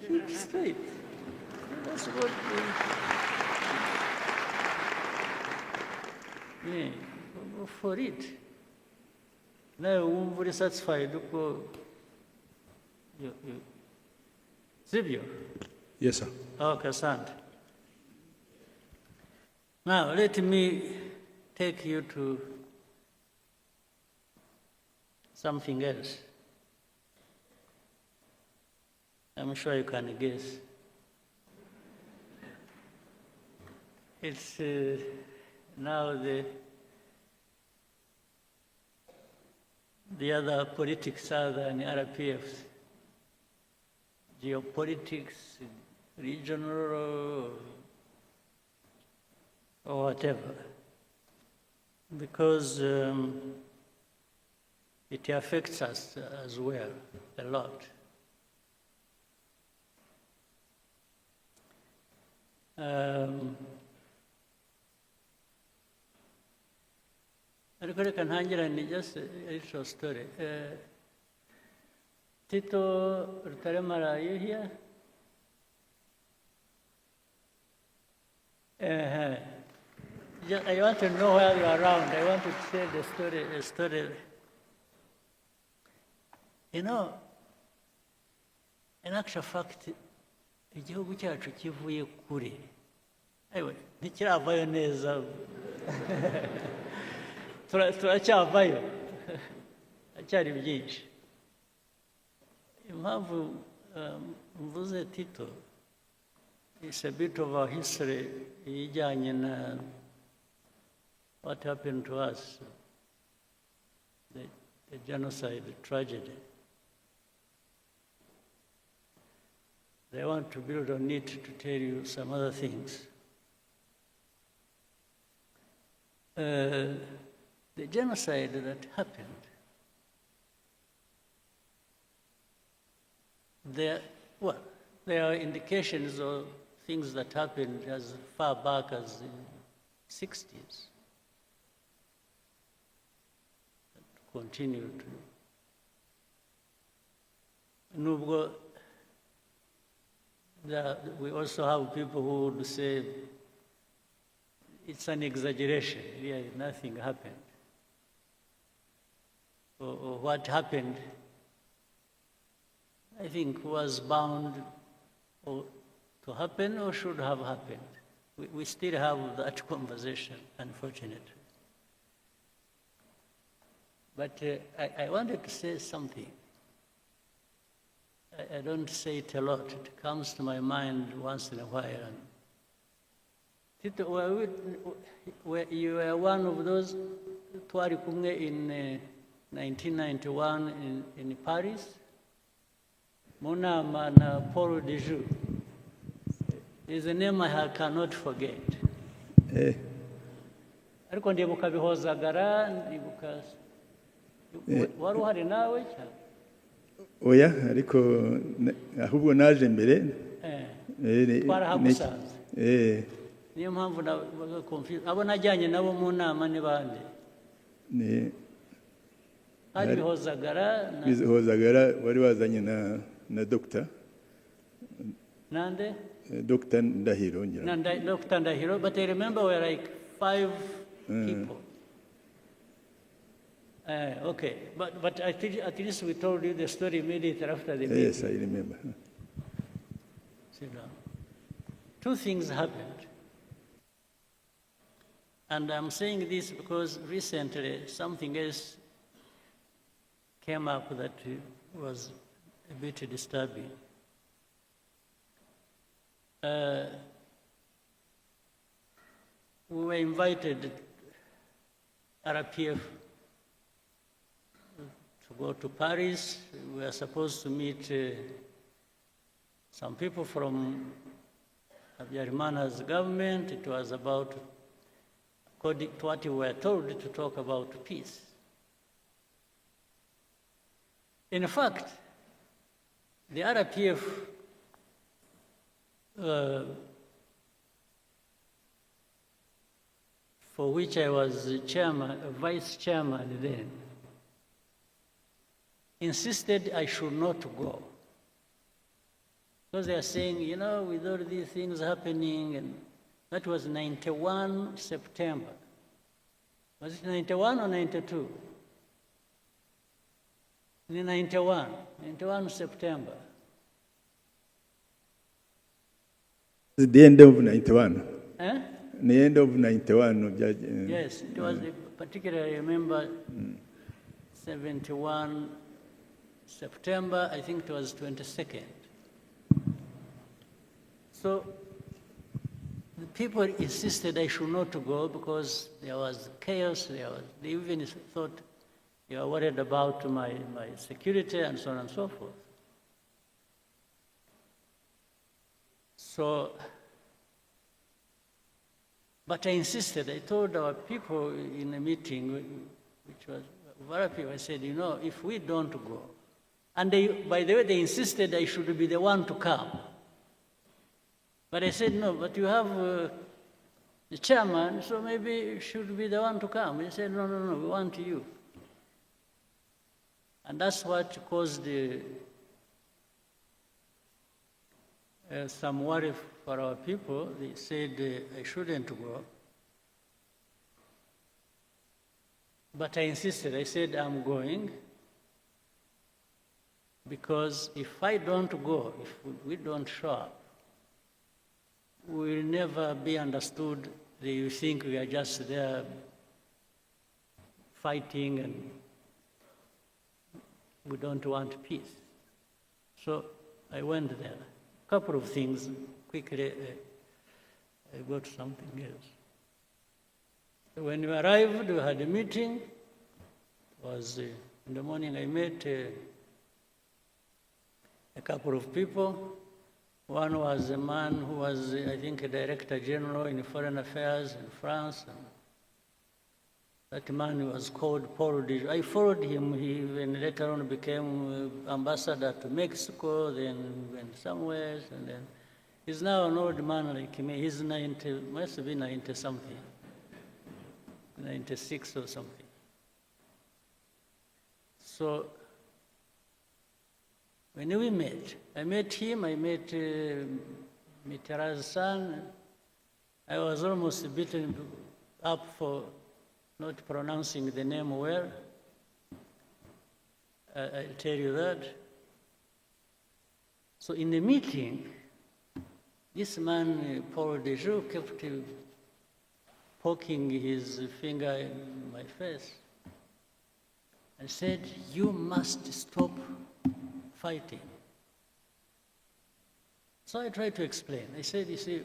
Keep straight. That's what go for it. Nawe wumva uri satisfied uko sibyo? Yes, sir. Okay, asante. Now, let me take you to something else. I'm sure you can guess. It's now the other politics other than RPFs. Geopolitics, regional, or whatever, because it affects us as well a lot. Ariko reka ntangirane just a short story. Tito Rutaremara, are you here? I want to know where you are around. I want to tell a story. You know, in actual fact, igihugu cyacu kivuye kure. Ewe, ntikiravayo neza. Turacyavayo. Acyari byinshi. Impamvu mvuze Tito, it's a bit of a history ijyanye na what happened to us, the genocide tragedy. They want to build on it to tell you some other things. The genocide that happened, there are indications of things that happened as far back as the 60s. That continued. Nubwo, we also have people who would say it's an exaggeration, really nothing happened. Or what happened, I think, was bound to happen or should have happened. We still have that conversation, unfortunately. But I wanted to say something. I don't say it a lot. It comes to my mind once in a while. Tito, you were one of those twari kumwe in 1991 in Paris. Mu nama na Paul Dejoux. Is a name I cannot forget. Ariko ndibuka bihozagara, ndibuka wari uhari nawe cyane. Oya, ariko ahubwo naje mbere. Twarahagusanze. Niyo mpamvu nabaga confused. Abo najyanye nabo mu nama ni bande? Hari bihozagara wari wazanye na doctor. Nande? Dr. Ndahiro. Dr. Ndahiro, but I remember we were like 5 people. Okay, but at least we told you the story immediately after the meeting. Yes, I remember. Sit down. 2 things happened. And I'm saying this because recently something else came up that was a bit disturbing. We were invited, RPF, to go to Paris. We were supposed to meet some people from Habyarimana's government. It was about, according to what we were told, to talk about peace. In fact, the RPF for which I was vice chairman then, insisted I should not go. Because they are saying, you know, with all these things happening, and that was 91 September. Was it 91 or 92? 91 September. The end of 91. Eh? The end of 91. Yes, it was particularly, I remember, 71 September, I think it was 22nd. So the people insisted I should not go because there was chaos. They even thought they were worried about my security and so on and so forth. So, but I insisted. I told our people in a meeting, which was very people, I said, you know, if we don't go, and they, by the way, they insisted I should be the one to come. But I said, no, but you have the chairman, so maybe you should be the one to come. He said, no, we want you. And that's what caused some worry for our people. They said I shouldn't go. But I insisted. I said, I'm going. Because if I don't go, if we don't show up, we will never be understood that you think we are just there fighting and we don't want peace. So I went there. A couple of things quickly I go to something else. So when we arrived, we had a meeting. It was in the morning. I met a couple of people. One was a man who was, I think, a director general in foreign affairs in France. And that man was called Paul Dij. I followed him. He even later on became ambassador to Mexico, then went somewhere, and then he's now an old man like me. He's 90, must be 90 something, 96 or something. So when we met, I met him, I met Mitterrand's son. I was almost beaten up for not pronouncing the name well. I'll tell you that. So in the meeting, this man, Paul Dij, kept poking his finger in my face and said, "You must stop fighting." So I tried to explain. I said, you see,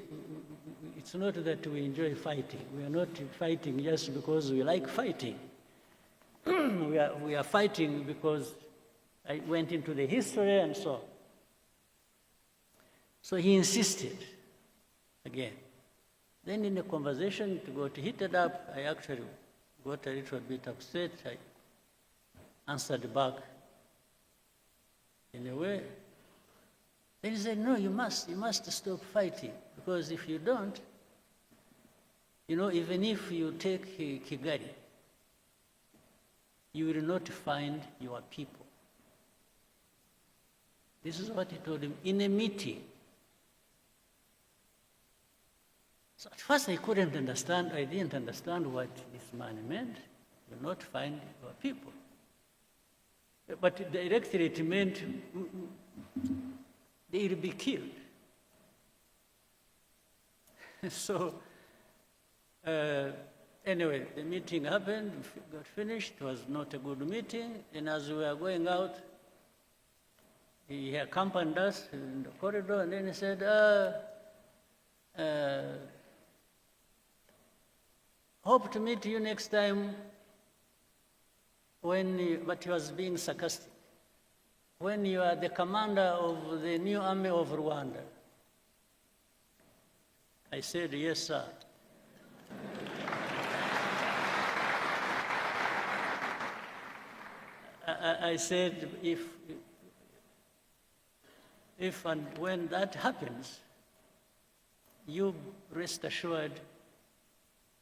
it's not that we enjoy fighting. We are not fighting just because we like fighting. we are fighting because I went into the history and so on. So he insisted again. Then in the conversation, it got heated up. I actually got a little bit upset. I answered back in a way. Then he said, "No, you must stop fighting, because if you don't, even if you take Kigali, you will not find your people." This is what he told him in a meeting. So at first I couldn't understand. I didn't understand what this man meant. You will not find your people. But directly it meant they will be killed. So anyway, the meeting happened, got finished. It was not a good meeting. And as we were going out, he accompanied us in the corridor, and then he said, "Hope to meet you next time but he was being sarcastic, when you are the commander of the new army of Rwanda." I said, "Yes, sir." I said, if and when that happens, you rest assured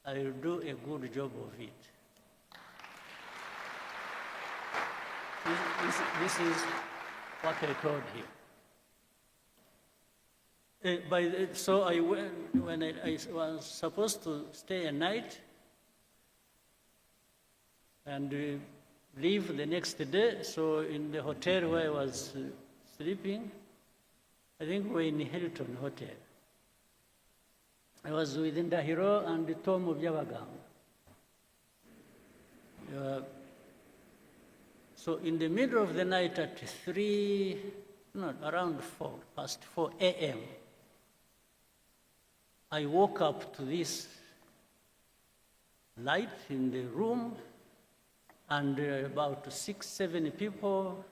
I will do a good job of it. This is what I told him. So I went, when I was supposed to stay a night and leave the next day. So in the hotel where I was sleeping, I think we were in Hilton Hotel. I was with Ndahiro and Tom Byabagamba. So in the middle of the night at around 4 a.m., I woke up to this light in the room, and about 6, 7 people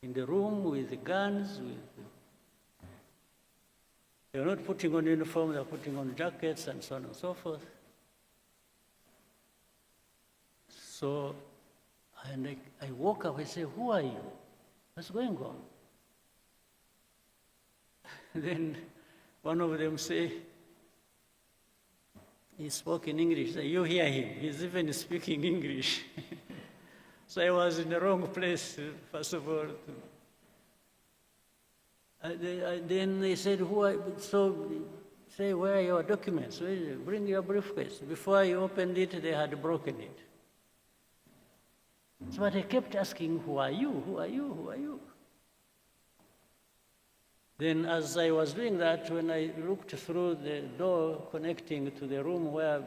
in the room with guns. They were not putting on uniform, they were putting on jackets and so on and so forth. So, and I woke up, I said, "Who are you? What's going on?" Then one of them said, he spoke in English. You hear him, he's even speaking English. So I was in the wrong place, first of all. Then they said, "Who are you?" So say, "Where are your documents? Bring your briefcase." Before I opened it, they had broken it. So I kept asking, "Who are you? Who are you? Who are you?" Then as I was doing that, when I looked through the door connecting to the room where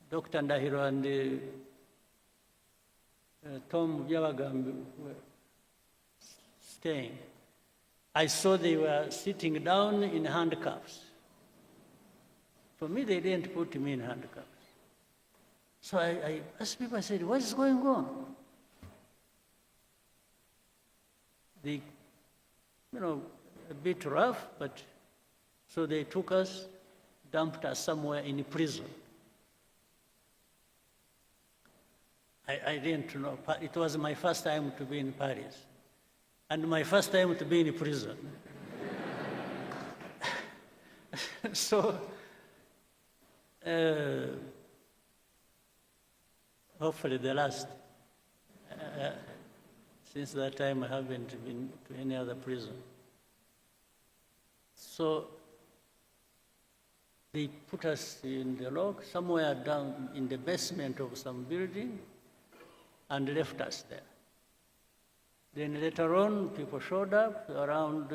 Dr. Ndahiro and Tom Byabagamba were staying, I saw they were sitting down in handcuffs. For me, they didn't put me in handcuffs. So I asked people, I said, what is going on? They, a bit rough, but so they took us, dumped us somewhere in prison. I didn't know. It was my first time to be in Paris, and my first time to be in prison. So, hopefully the last. Since that time, I haven't been to any other prison. So they put us in the lock, somewhere down in the basement of some building, and left us there. Then later on, people showed up around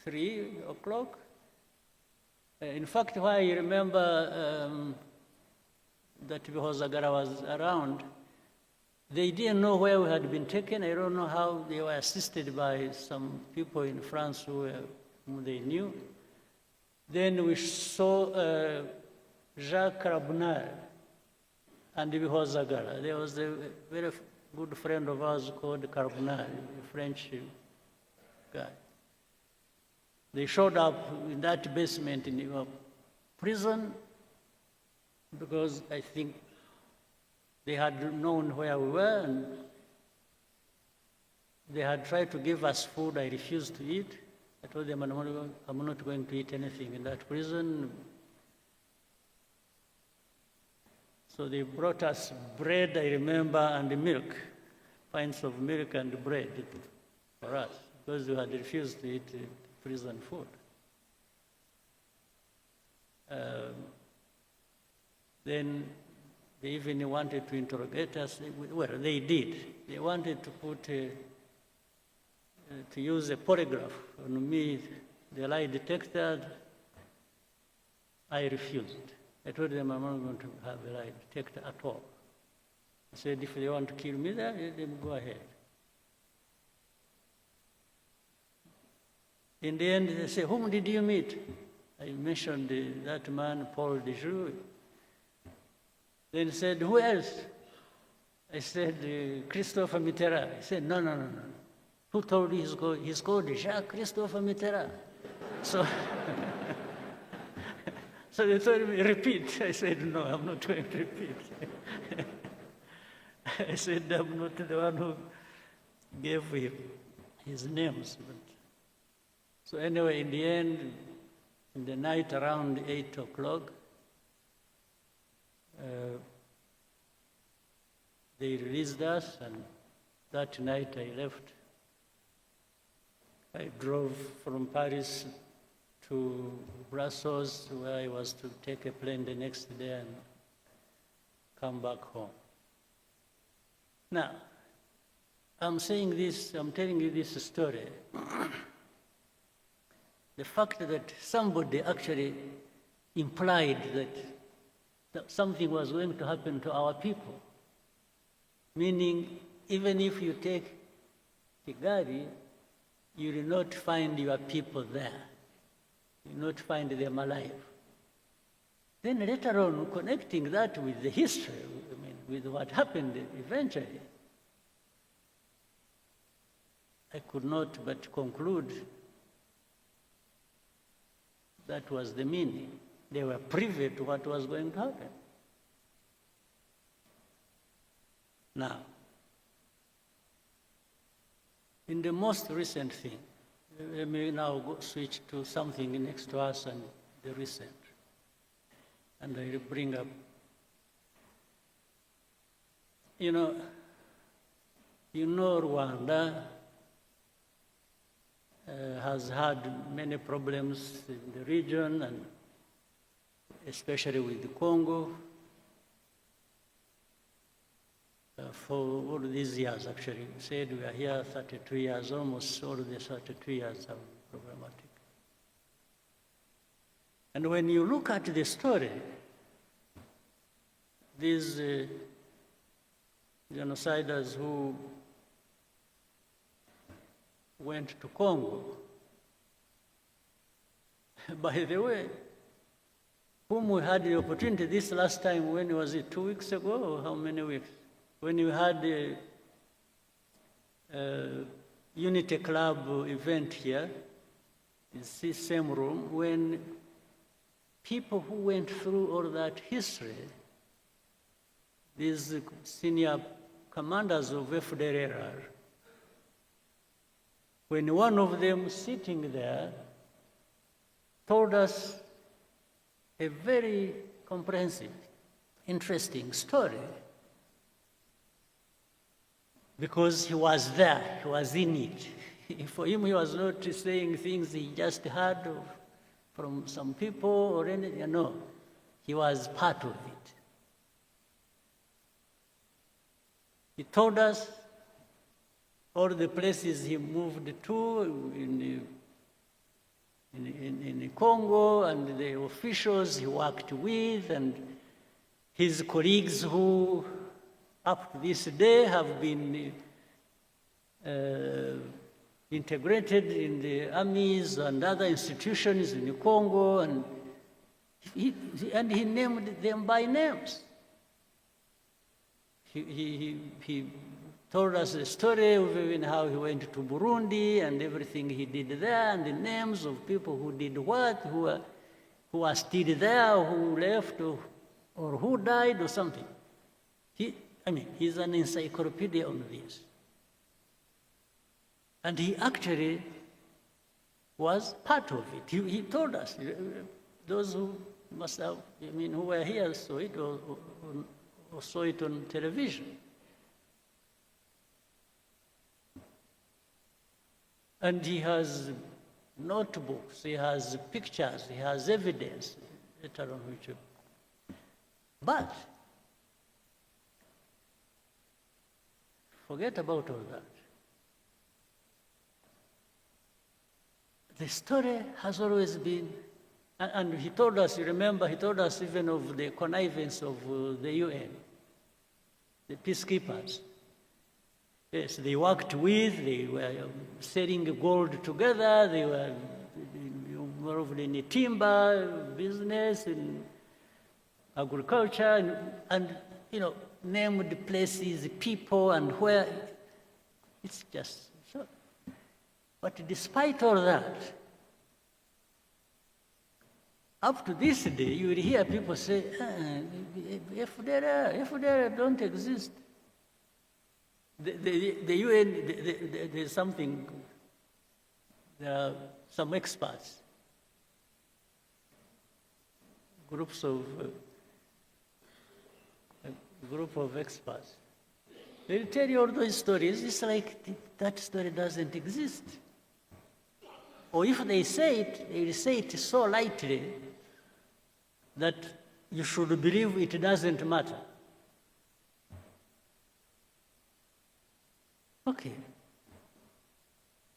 3 o'clock. In fact, why I remember that because Agara was around, they didn't know where we had been taken. I don't know how. They were assisted by some people in France whom they knew. Then we saw Jacques Carbonell and because Agara. There was a very good friend of ours called Carbonell, a French guy. They showed up in that basement in your prison because I think they had known where we were and they had tried to give us food. I refused to eat. I told them I'm not going to eat anything in that prison. So they brought us bread, I remember, and milk, pints of milk and bread for us because we had refused to eat prison food. Then they even wanted to interrogate us. Well, they did. They wanted to to use a polygraph on me, the lie detector. I refused. I told them I'm not going to have a lie detector at all. I said, if they want to kill me there, then go ahead. In the end, they said, whom did you meet? I mentioned that man, Paul Dejoux. Then said, who else? I said, Christopher Mitterrand. He said, no. Who told you he's called Jacques Christopher Mitterrand? So, so they told me, repeat. I said, no, I'm not going to repeat. I said, I'm not the one who gave him his names. But... So anyway, in the end, in the night around 8 o'clock, they released us, and that night I left. I drove from Paris to Brussels, where I was to take a plane the next day and come back home. Now, I'm saying this, I'm telling you this story. The fact that somebody actually implied that something was going to happen to our people, meaning even if you take Kigali, you will not find your people there. You will not find them alive. Then later on, connecting that with the history, with what happened eventually, I could not but conclude that was the meaning. They were privy to what was going to happen. Now, in the most recent thing, let me now switch to something next to us and the recent. And I will bring up, you know Rwanda has had many problems in the region, and especially with the Congo. For all these years, actually, we said we are here 32 years, almost all the 32 years are problematic. And when you look at the story, these genociders who went to Congo. By the way, whom we had the opportunity this last time, when was it, 2 weeks ago, or how many weeks? When we had a Unity Club event here, in this same room, when people who went through all that history, these senior commanders of FDLR, when one of them sitting there told us a very comprehensive, interesting story, because he was there, he was in it. For him, he was not saying things he just heard from some people or anything, no. He was part of it. He told us all the places he moved to in Congo, and the officials he worked with, and his colleagues who up to this day have been integrated in the armies and other institutions in Congo, and he named them by names. He told us the story of even how he went to Burundi and everything he did there, and the names of people who did what, who are still there, who left, or who died, or something. He's an encyclopedia on this. And he actually was part of it. He told us, those who must have, who were here saw it, or saw it on television. And he has notebooks, he has pictures, he has evidence, later on which. But forget about all that. The story has always been, and he told us, you remember, he told us even of the connivance of the UN, the peacekeepers. Yes, they worked with, they were selling gold together, they were involved in the timber business, in agriculture, and named places, people, and where. It's just so. But despite all that, up to this day, you will hear people say, FDLR don't exist. The UN, there's something, there are some experts, group of experts. They'll tell you all those stories. It's like that story doesn't exist. Or if they say it, they say it so lightly that you should believe it doesn't matter. Okay.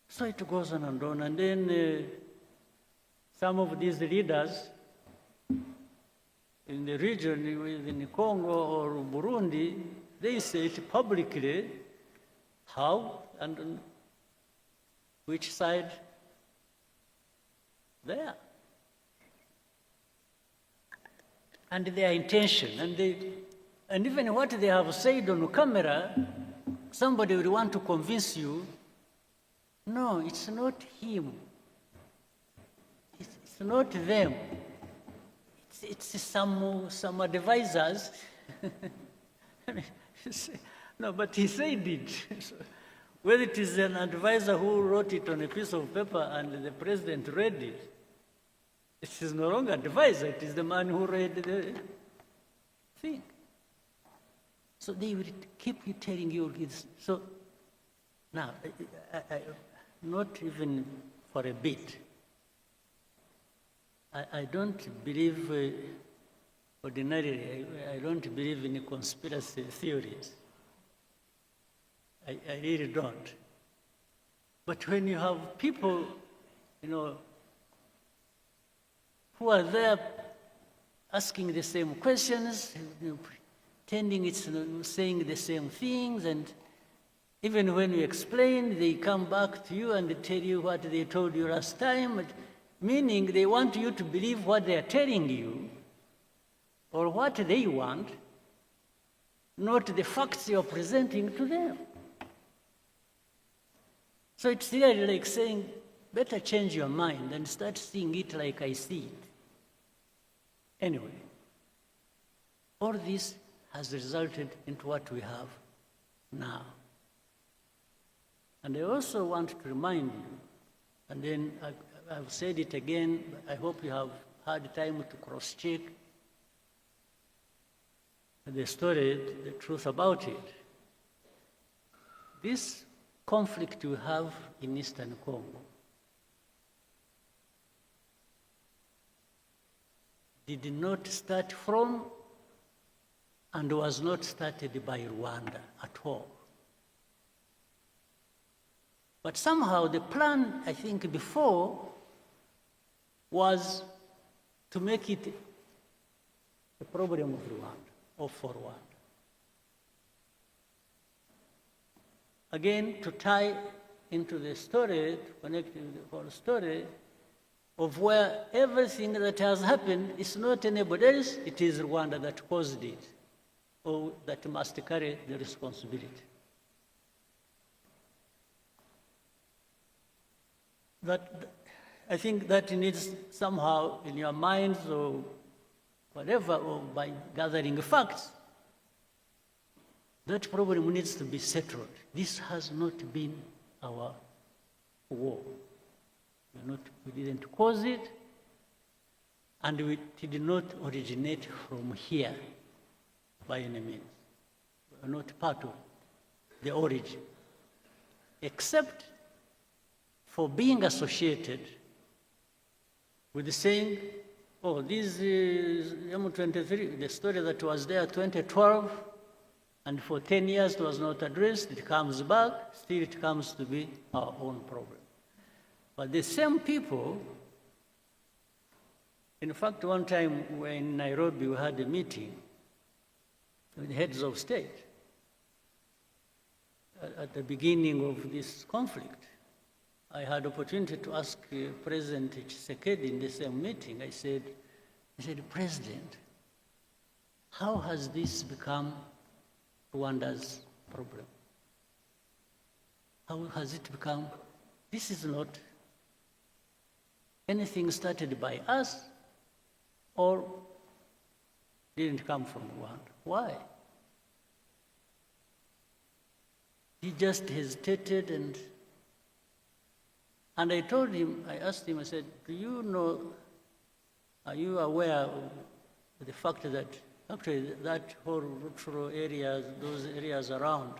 So it goes on, and then some of these leaders in the region, in Congo or Burundi, they say it publicly, how and on which side they are. And their intention, and even what they have said on camera, somebody will want to convince you, no, it's not him. It's not them. It's some advisors. No, but he said it. Whether it is an advisor who wrote it on a piece of paper and the president read it, it is no longer advisor, it is the man who read the thing. So they will keep telling you this. So now, not even for a bit, I don't believe, ordinarily, I don't believe in conspiracy theories. I really don't. But when you have people, who are there asking the same questions, pretending it's saying the same things, and Even when you explain, they come back to you and they tell you what they told you last time, meaning they want you to believe what they are telling you or what they want, not the facts you're presenting to them. So it's really like saying, better change your mind and start seeing it like I see it. Anyway, all this has resulted into what we have now. And I also want to remind you, and then I've said it again, I hope you have had time to cross-check the story, the truth about it. This conflict we have in Eastern Congo did not start from and was not started by Rwanda at all. But somehow the plan, I think, before was to make it a problem of Rwanda or for Rwanda. Again, to tie into the story, to connect with the whole story of where everything that has happened is not anybody else, it is Rwanda that caused it, or that must carry the responsibility. I think that needs somehow in your minds or whatever, or by gathering facts, that problem needs to be settled. This has not been our war. We didn't cause it, and it did not originate from here by any means. We are not part of the origin, except for being associated with the saying, oh, this is M23, the story that was there 2012, and for 10 years it was not addressed, it comes back, still it comes to be our own problem. But the same people, in fact, one time we were in Nairobi, we had a meeting with the heads of state at the beginning of this conflict. I had opportunity to ask President Tshisekedi in the same meeting. I said, President, how has this become Rwanda's problem? How has it become? This is not anything started by us or didn't come from Rwanda. Why? He just hesitated, and I told him, I asked him, I said, do you know, are you aware of the fact that actually that whole rural areas, those areas around,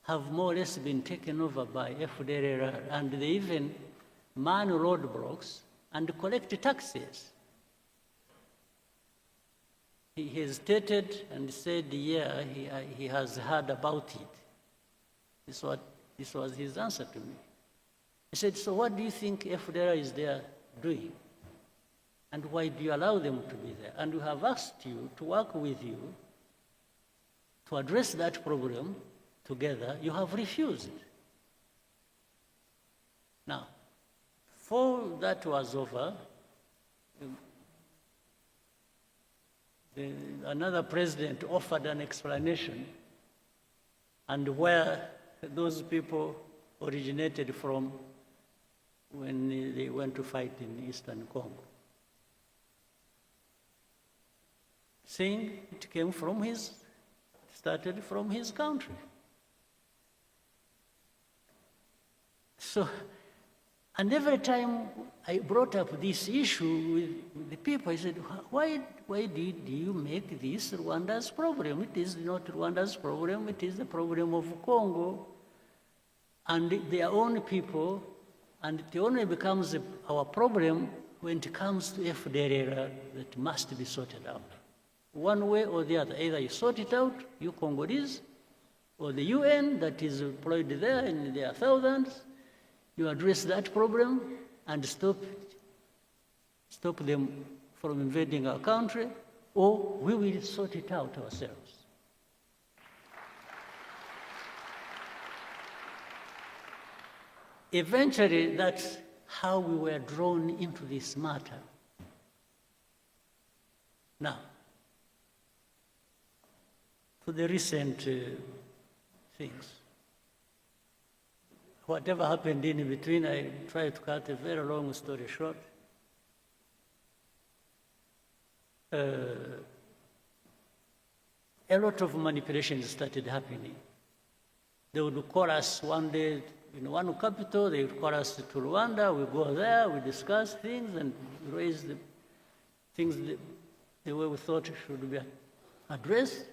have more or less been taken over by FDLR, and they even man roadblocks and collect taxes? He hesitated and said, yeah, he has heard about it. This was his answer to me. He said, so what do you think FDLR is there doing? And why do you allow them to be there? And we have asked you to work with you to address that problem together. You have refused. Now, before that was over, another president offered an explanation and where those people originated from when they went to fight in Eastern Congo, saying it started from his country. So, and every time I brought up this issue with the people, I said, why did you make this Rwanda's problem? It is not Rwanda's problem, it is the problem of Congo and their own people, and it only becomes our problem when it comes to FDLR that must be sorted out. One way or the other, either you sort it out, you Congolese, or the UN that is employed there in their thousands, you address that problem and stop them from invading our country, or we will sort it out ourselves. eventually, that's how we were drawn into this matter. Now, to the recent things. Whatever happened in between, I try to cut a very long story short. A lot of manipulations started happening. They would call us one day in one capital, they would call us to Rwanda, we go there, we discuss things and raise the things the way we thought should be addressed.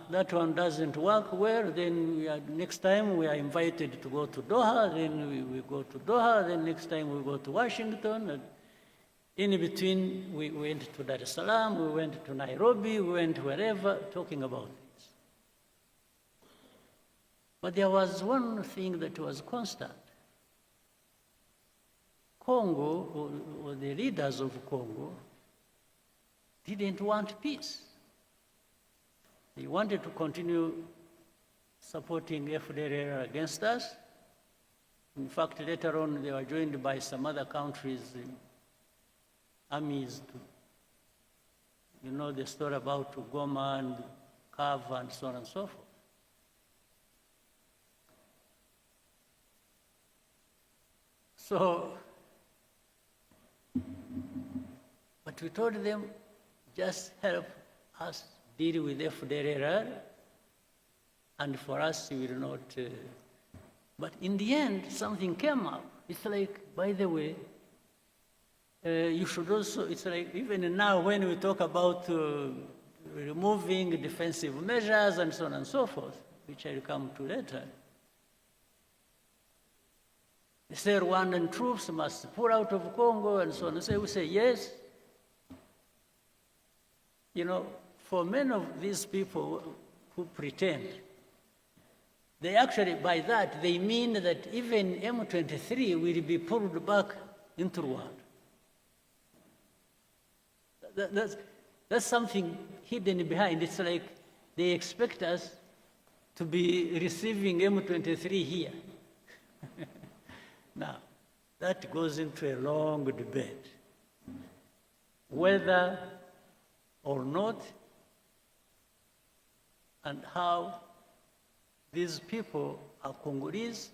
That one doesn't work well, then next time we are invited to go to Doha, then we go to Doha, then next time we go to Washington. And in between, we went to Dar es Salaam, we went to Nairobi, we went wherever, talking about this. But there was one thing that was constant. Congo, or the leaders of Congo, didn't want peace. They wanted to continue supporting FDLR against us. In fact, later on, they were joined by some other countries' armies. You know the story about Goma and Kava and so on and so forth. So, but we told them, just help us deal with FDLR, and for us, we will not. But in the end, something came up. It's like, by the way, you should also, it's like, even now when we talk about removing defensive measures and so on and so forth, which I'll come to later, they say Rwandan troops must pull out of Congo and so on. So we say, yes. You know, for many of these people who pretend, they actually, by that, they mean that even M23 will be pulled back into Rwanda. That's something hidden behind. It's like they expect us to be receiving M23 here. Now, that goes into a long debate. Whether or not, and how these people are Congolese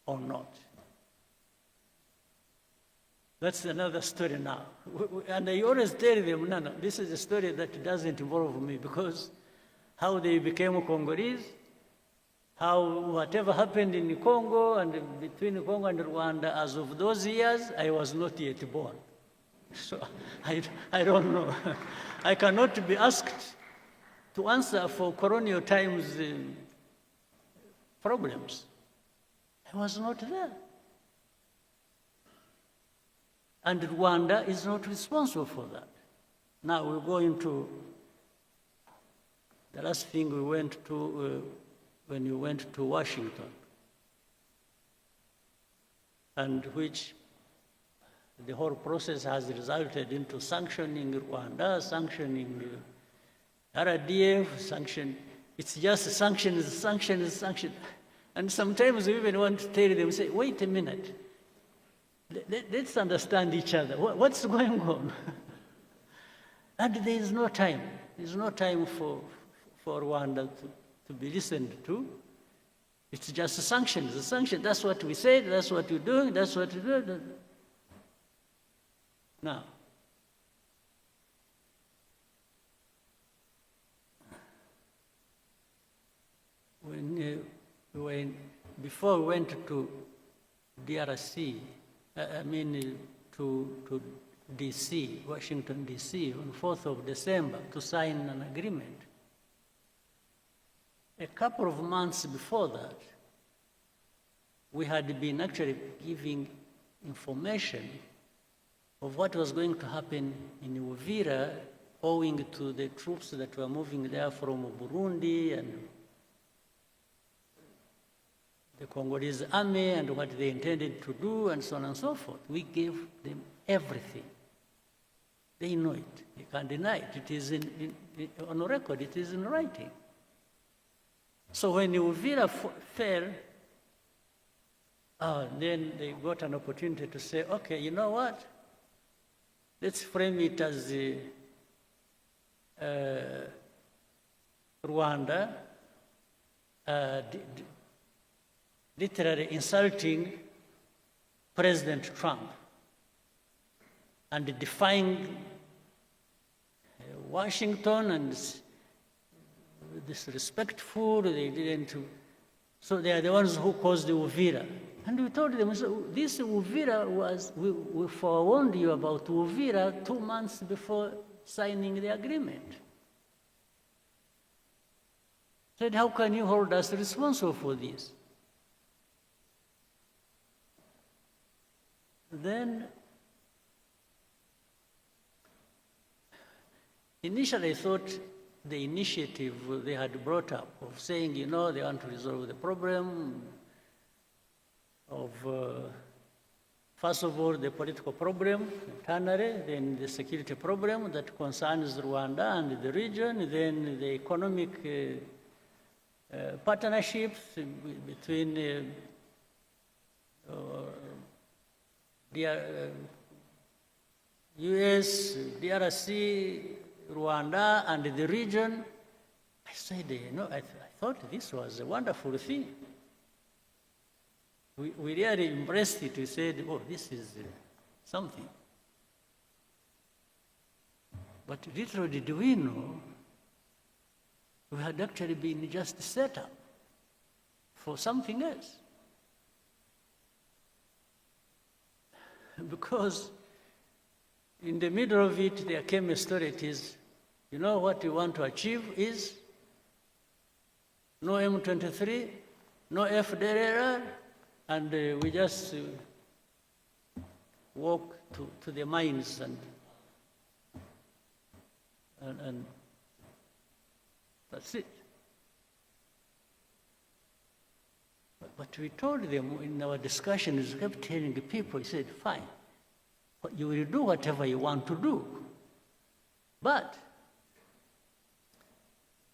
or not. That's another story now. And I always tell them, no, this is a story that doesn't involve me, because how they became Congolese, how whatever happened in Congo and between Congo and Rwanda, as of those years, I was not yet born. So I don't know. I cannot be asked to answer for colonial times problems. I was not there. And Rwanda is not responsible for that. Now we're going to the last thing we went to when we went to Washington, and which the whole process has resulted into sanctioning Rwanda, sanctioning RDF, sanction. It's just sanctions, sanctions, sanctions. And sometimes we even want to tell them, say, wait a minute. Let's understand each other. What's going on? And there is no time. There's no time for Rwanda to be listened to. It's just sanctions. The sanctions, that's what we said, that's what we're doing, that's what we do. Now, before we went to DRC, to DC, Washington, DC, on 4th of December to sign an agreement. A couple of months before that, we had been actually giving information of what was going to happen in Uvira, owing to the troops that were moving there from Burundi and the Congolese army and what they intended to do and so on and so forth. We gave them everything. They know it. They can't deny it. It is on record. It is in writing. So when Uvira fell, Then they got an opportunity to say, okay, you know what? Let's frame it as Rwanda literally insulting President Trump and defying Washington and disrespectful. They didn't. So they are the ones who caused the Uvira. And we told them, so this Uvira was, we forewarned you about Uvira 2 months before signing the agreement. Said, how can you hold us responsible for this? Then, initially I thought the initiative they had brought up of saying, you know, they want to resolve the problem of, first of all, the political problem internally, then the security problem that concerns Rwanda and the region, then the economic partnerships between US, DRC, Rwanda, and the region. I said, you know, I thought this was a wonderful thing. We really embraced it. We said, oh, this is something. But little did we know, we had actually been just set up for something else. Because in the middle of it, there came a story. It is, you know, what we want to achieve is no M23, no FDLR, and we just walk to the mines and that's it. But we told them in our discussions, we kept telling the people, we said, fine, you will do whatever you want to do. But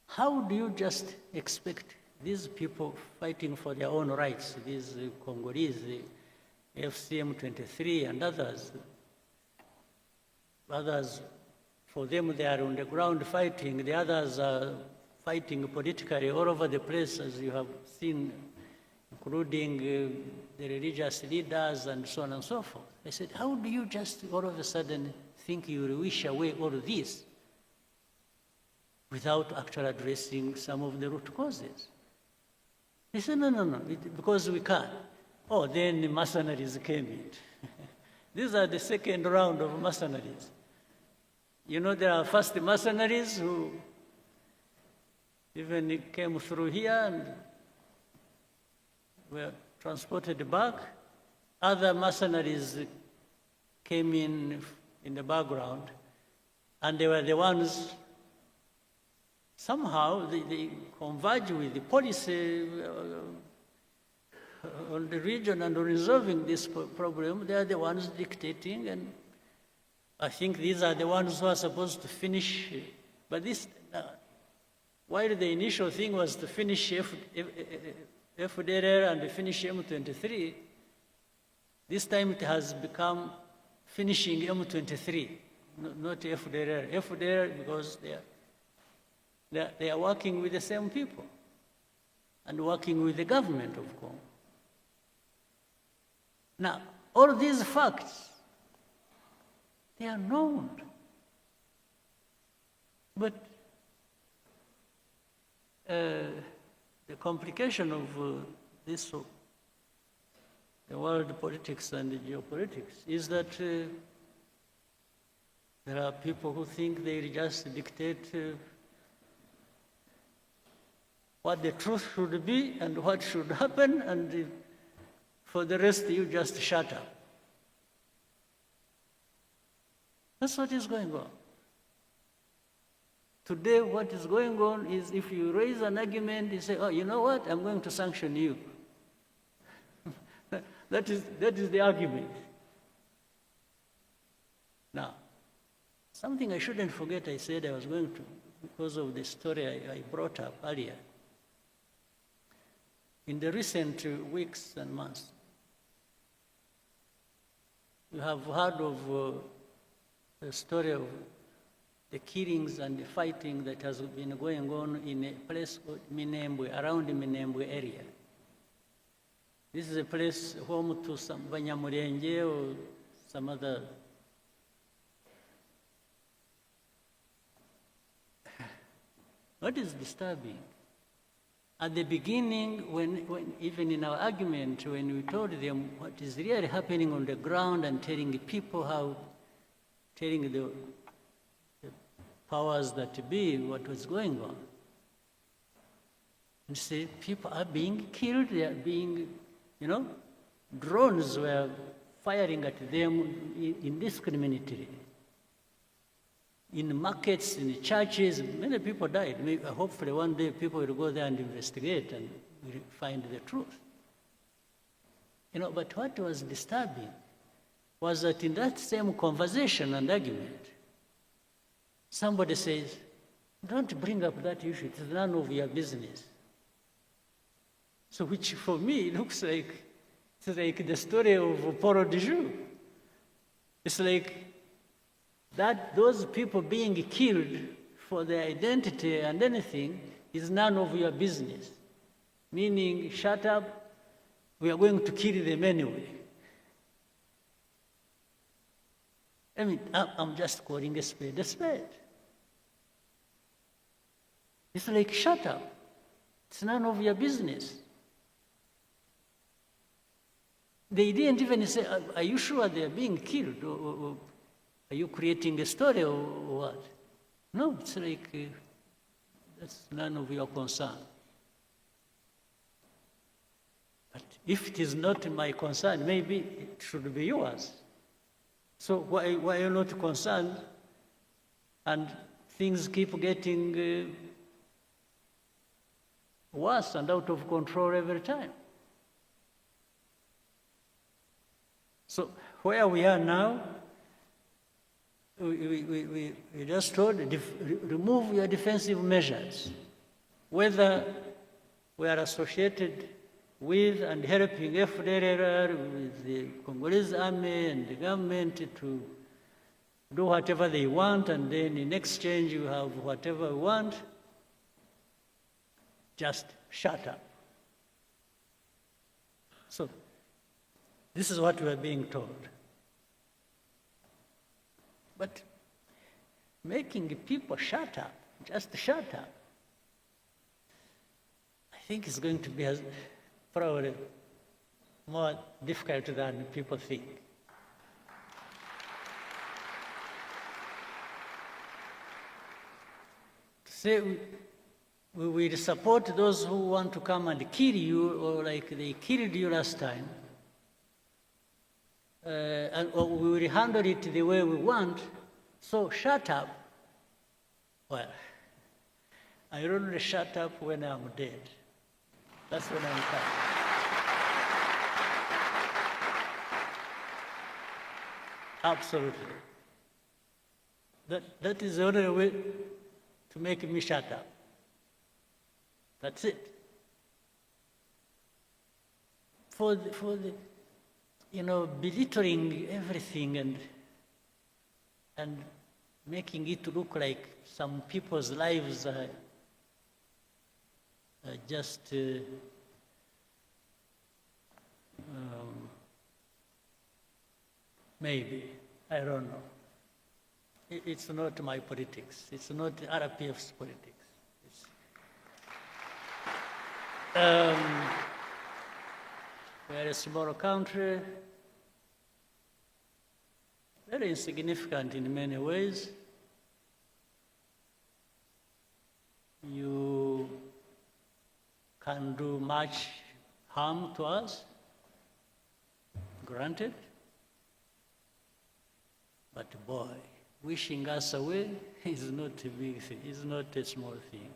how do you just expect these people fighting for their own rights, these Congolese, the FCM23 and others, for them they are on the ground fighting, the others are fighting politically all over the place, as you have seen, including the religious leaders and so on and so forth. I said, how do you just all of a sudden think you will wish away all of this without actually addressing some of the root causes? He said, no, because we can't. Oh, then the mercenaries came in. These are the second round of mercenaries. You know, there are first mercenaries who even came through here and were transported back. Other mercenaries came in the background, and they were the ones, somehow they converge with the policy on the region and on resolving this problem. They are the ones dictating, and I think these are the ones who are supposed to finish. But this, while the initial thing was to finish FDLR and finish M23, this time it has become finishing M23, not FDLR. FDLR because they are working with the same people and working with the government of Congo. Now, all these facts, they are known. But the complication of this, the world politics and the geopolitics, is that there are people who think they just dictate what the truth should be and what should happen, and for the rest you just shut up. That's what is going on. Today, what is going on is if you raise an argument, you say, oh, you know what, I'm going to sanction you. that is the argument. Now, something I shouldn't forget, I said I was going to, because of the story I brought up earlier. In the recent weeks and months, You have heard of the story of the killings and the fighting that has been going on in a place called Minembwe, around the Minembwe area. This is a place home to some Banyamulenge or some other. What is disturbing? At the beginning, when even in our argument, when we told them what is really happening on the ground and telling people how, telling the powers that be what was going on, and say people are being killed, they are being, drones were firing at them indiscriminately. In markets, in churches, many people died. Maybe, hopefully one day people will go there and investigate and will find the truth. But what was disturbing was that in that same conversation and argument, somebody says, don't bring up that issue, it's none of your business. So which for me looks like, it's like the story of Paul de Joux. It's like that those people being killed for their identity and anything is none of your business. Meaning, shut up, we are going to kill them anyway. I mean, I'm just calling a spade a spade. It's like, shut up, it's none of your business. They didn't even say, are you sure they're being killed? Or are you creating a story or what? No, it's like, that's none of your concern. But if it is not my concern, maybe it should be yours. So why are you not concerned? And things keep getting worse and out of control every time. So where we are now, we just told, remove your defensive measures. Whether we are associated with and helping FDLR, with the Congolese army and the government to do whatever they want, and then in exchange you have whatever we want, just shut up. So this is what we are being told. But making people shut up, just shut up, I think it's going to be probably more difficult than people think. To say we will support those who want to come and kill you, or like they killed you last time, or we will handle it the way we want, so shut up. Well, I only shut up when I'm dead. That's when I'm coming. Absolutely. That is the only way to make me shut up. That's it. For the belittling everything and making it look like some people's lives are just maybe, I don't know. It's not my politics. It's not RPF's politics. We're a small country, very insignificant in many ways. You can do much harm to us, granted, but boy, wishing us away is not a big thing, it's not a small thing.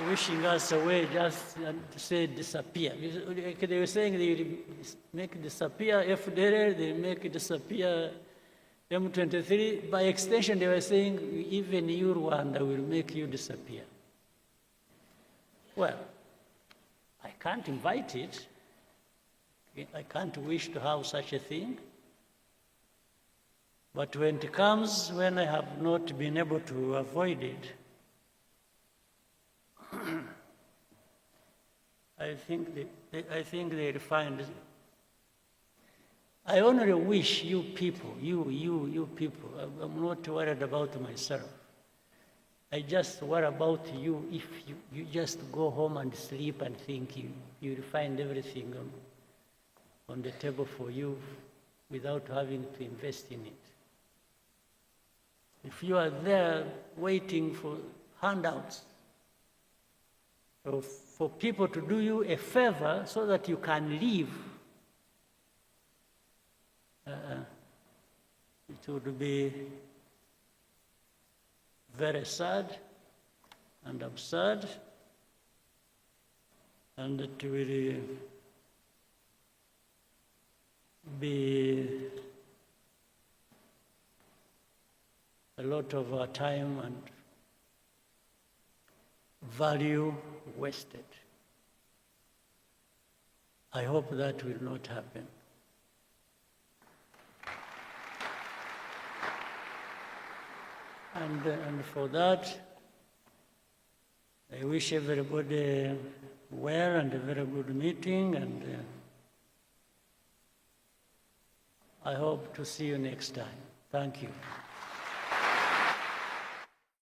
Wishing us away just to say disappear. They were saying they will make disappear FDLR, they make disappear M23. By extension, they were saying even you, Rwanda, will make you disappear. Well, I can't invite it. I can't wish to have such a thing. But when it comes, when I have not been able to avoid it, I think they'll find. I only wish you people, you people, I'm not worried about myself. I just worry about you if you just go home and sleep and think you'll find everything on the table for you without having to invest in it. If you are there waiting for handouts, or for people to do you a favor so that you can live, it would be very sad and absurd, and it will be a lot of our time and value wasted. I hope that will not happen. And for that, I wish everybody well and a very good meeting, and I hope to see you next time. Thank you.